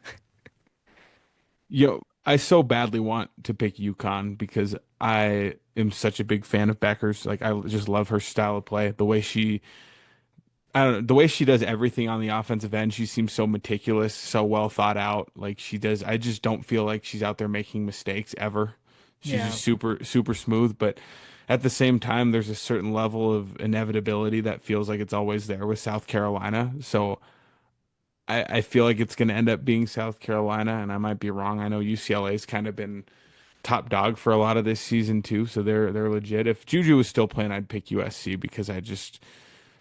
I so badly want to pick UConn because I am such a big fan of Beckers. Like I just love her style of play. I don't know, the way she does everything on the offensive end, she seems so meticulous, so well thought out. Like she does, I just don't feel like she's out there making mistakes ever. She's Yeah. just super, super smooth. But at the same time, there's a certain level of inevitability that feels like it's always there with South Carolina. So I feel like it's going to end up being South Carolina, and I might be wrong. I know UCLA's kind of been top dog for a lot of this season too, so they're legit. If Juju was still playing, I'd pick USC because I just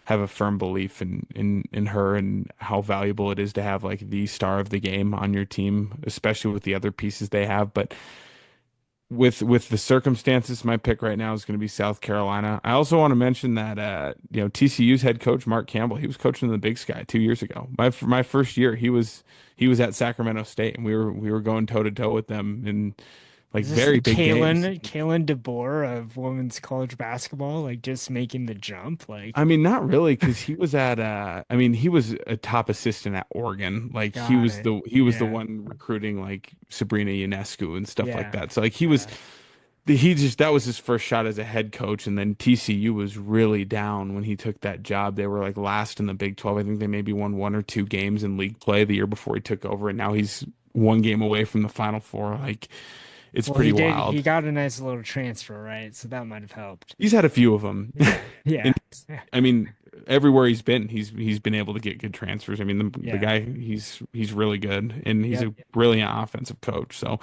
have a firm belief in her and how valuable it is to have like the star of the game on your team, especially with the other pieces they have. But with the circumstances, my pick right now is going to be South Carolina. I also want to mention that TCU's head coach Mark Campbell, he was coaching in the Big Sky 2 years ago. My first year, he was at Sacramento State, and we were going toe to toe with them in like Is this the very big games. Kalen DeBoer of women's college basketball, like just making the jump? Like, I mean, not really, because he was at I mean, he was a top assistant at Oregon. Like got it. he was the Yeah, one recruiting like Sabrina Ionescu and stuff like yeah, that. So like yeah. he just that was his first shot as a head coach, and then TCU was really down when he took that job. They were like last in the Big 12. I think they maybe won 1 or 2 games in league play the year before he took over, and now he's 1 game away from the Final Four. Like it's Well, pretty he did. He wild. got a nice little transfer, right? So that might have helped. He's had a few of them. Yeah, And yeah, yeah, I mean, everywhere he's been, he's been able to get good transfers. I mean, the yeah. guy he's really good, and he's Yep. a brilliant offensive coach. So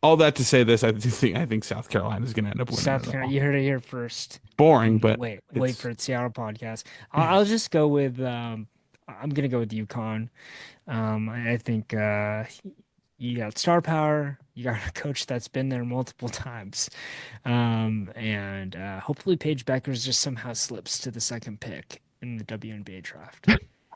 all that to say this, I think South Carolina is going to end up winning South it Carolina, all. you heard it here first. Boring, but Wait it's for the Seattle podcast. I'll just go with I'm gonna go with UConn. I think you got star power. You got a coach that's been there multiple times, and hopefully Paige Beckers just somehow slips to the second pick in the WNBA draft.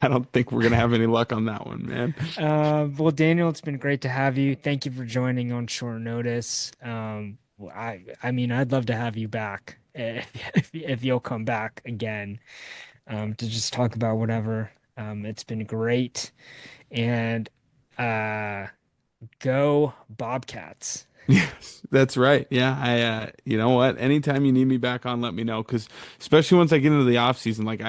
I don't think we're going to have any luck on that one, man. Well, Daniel, it's been great to have you. Thank you for joining on short notice. Well, I mean, I'd love to have you back if you'll come back again, to just talk about whatever. It's been great, and uh, go Bobcats. Yes, that's right. Yeah, you know what? Anytime you need me back on, let me know. Because especially once I get into the off season, like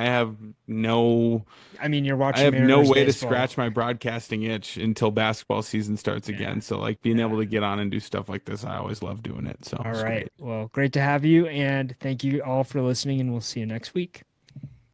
I mean, you're I watching have no Mariners way to baseball. scratch my broadcasting itch until basketball season starts Yeah, again. So like being able yeah. to get on and do stuff like this, I always love doing it. So All it's right. great. Well, great to have you, and thank you all for listening, and we'll see you next week.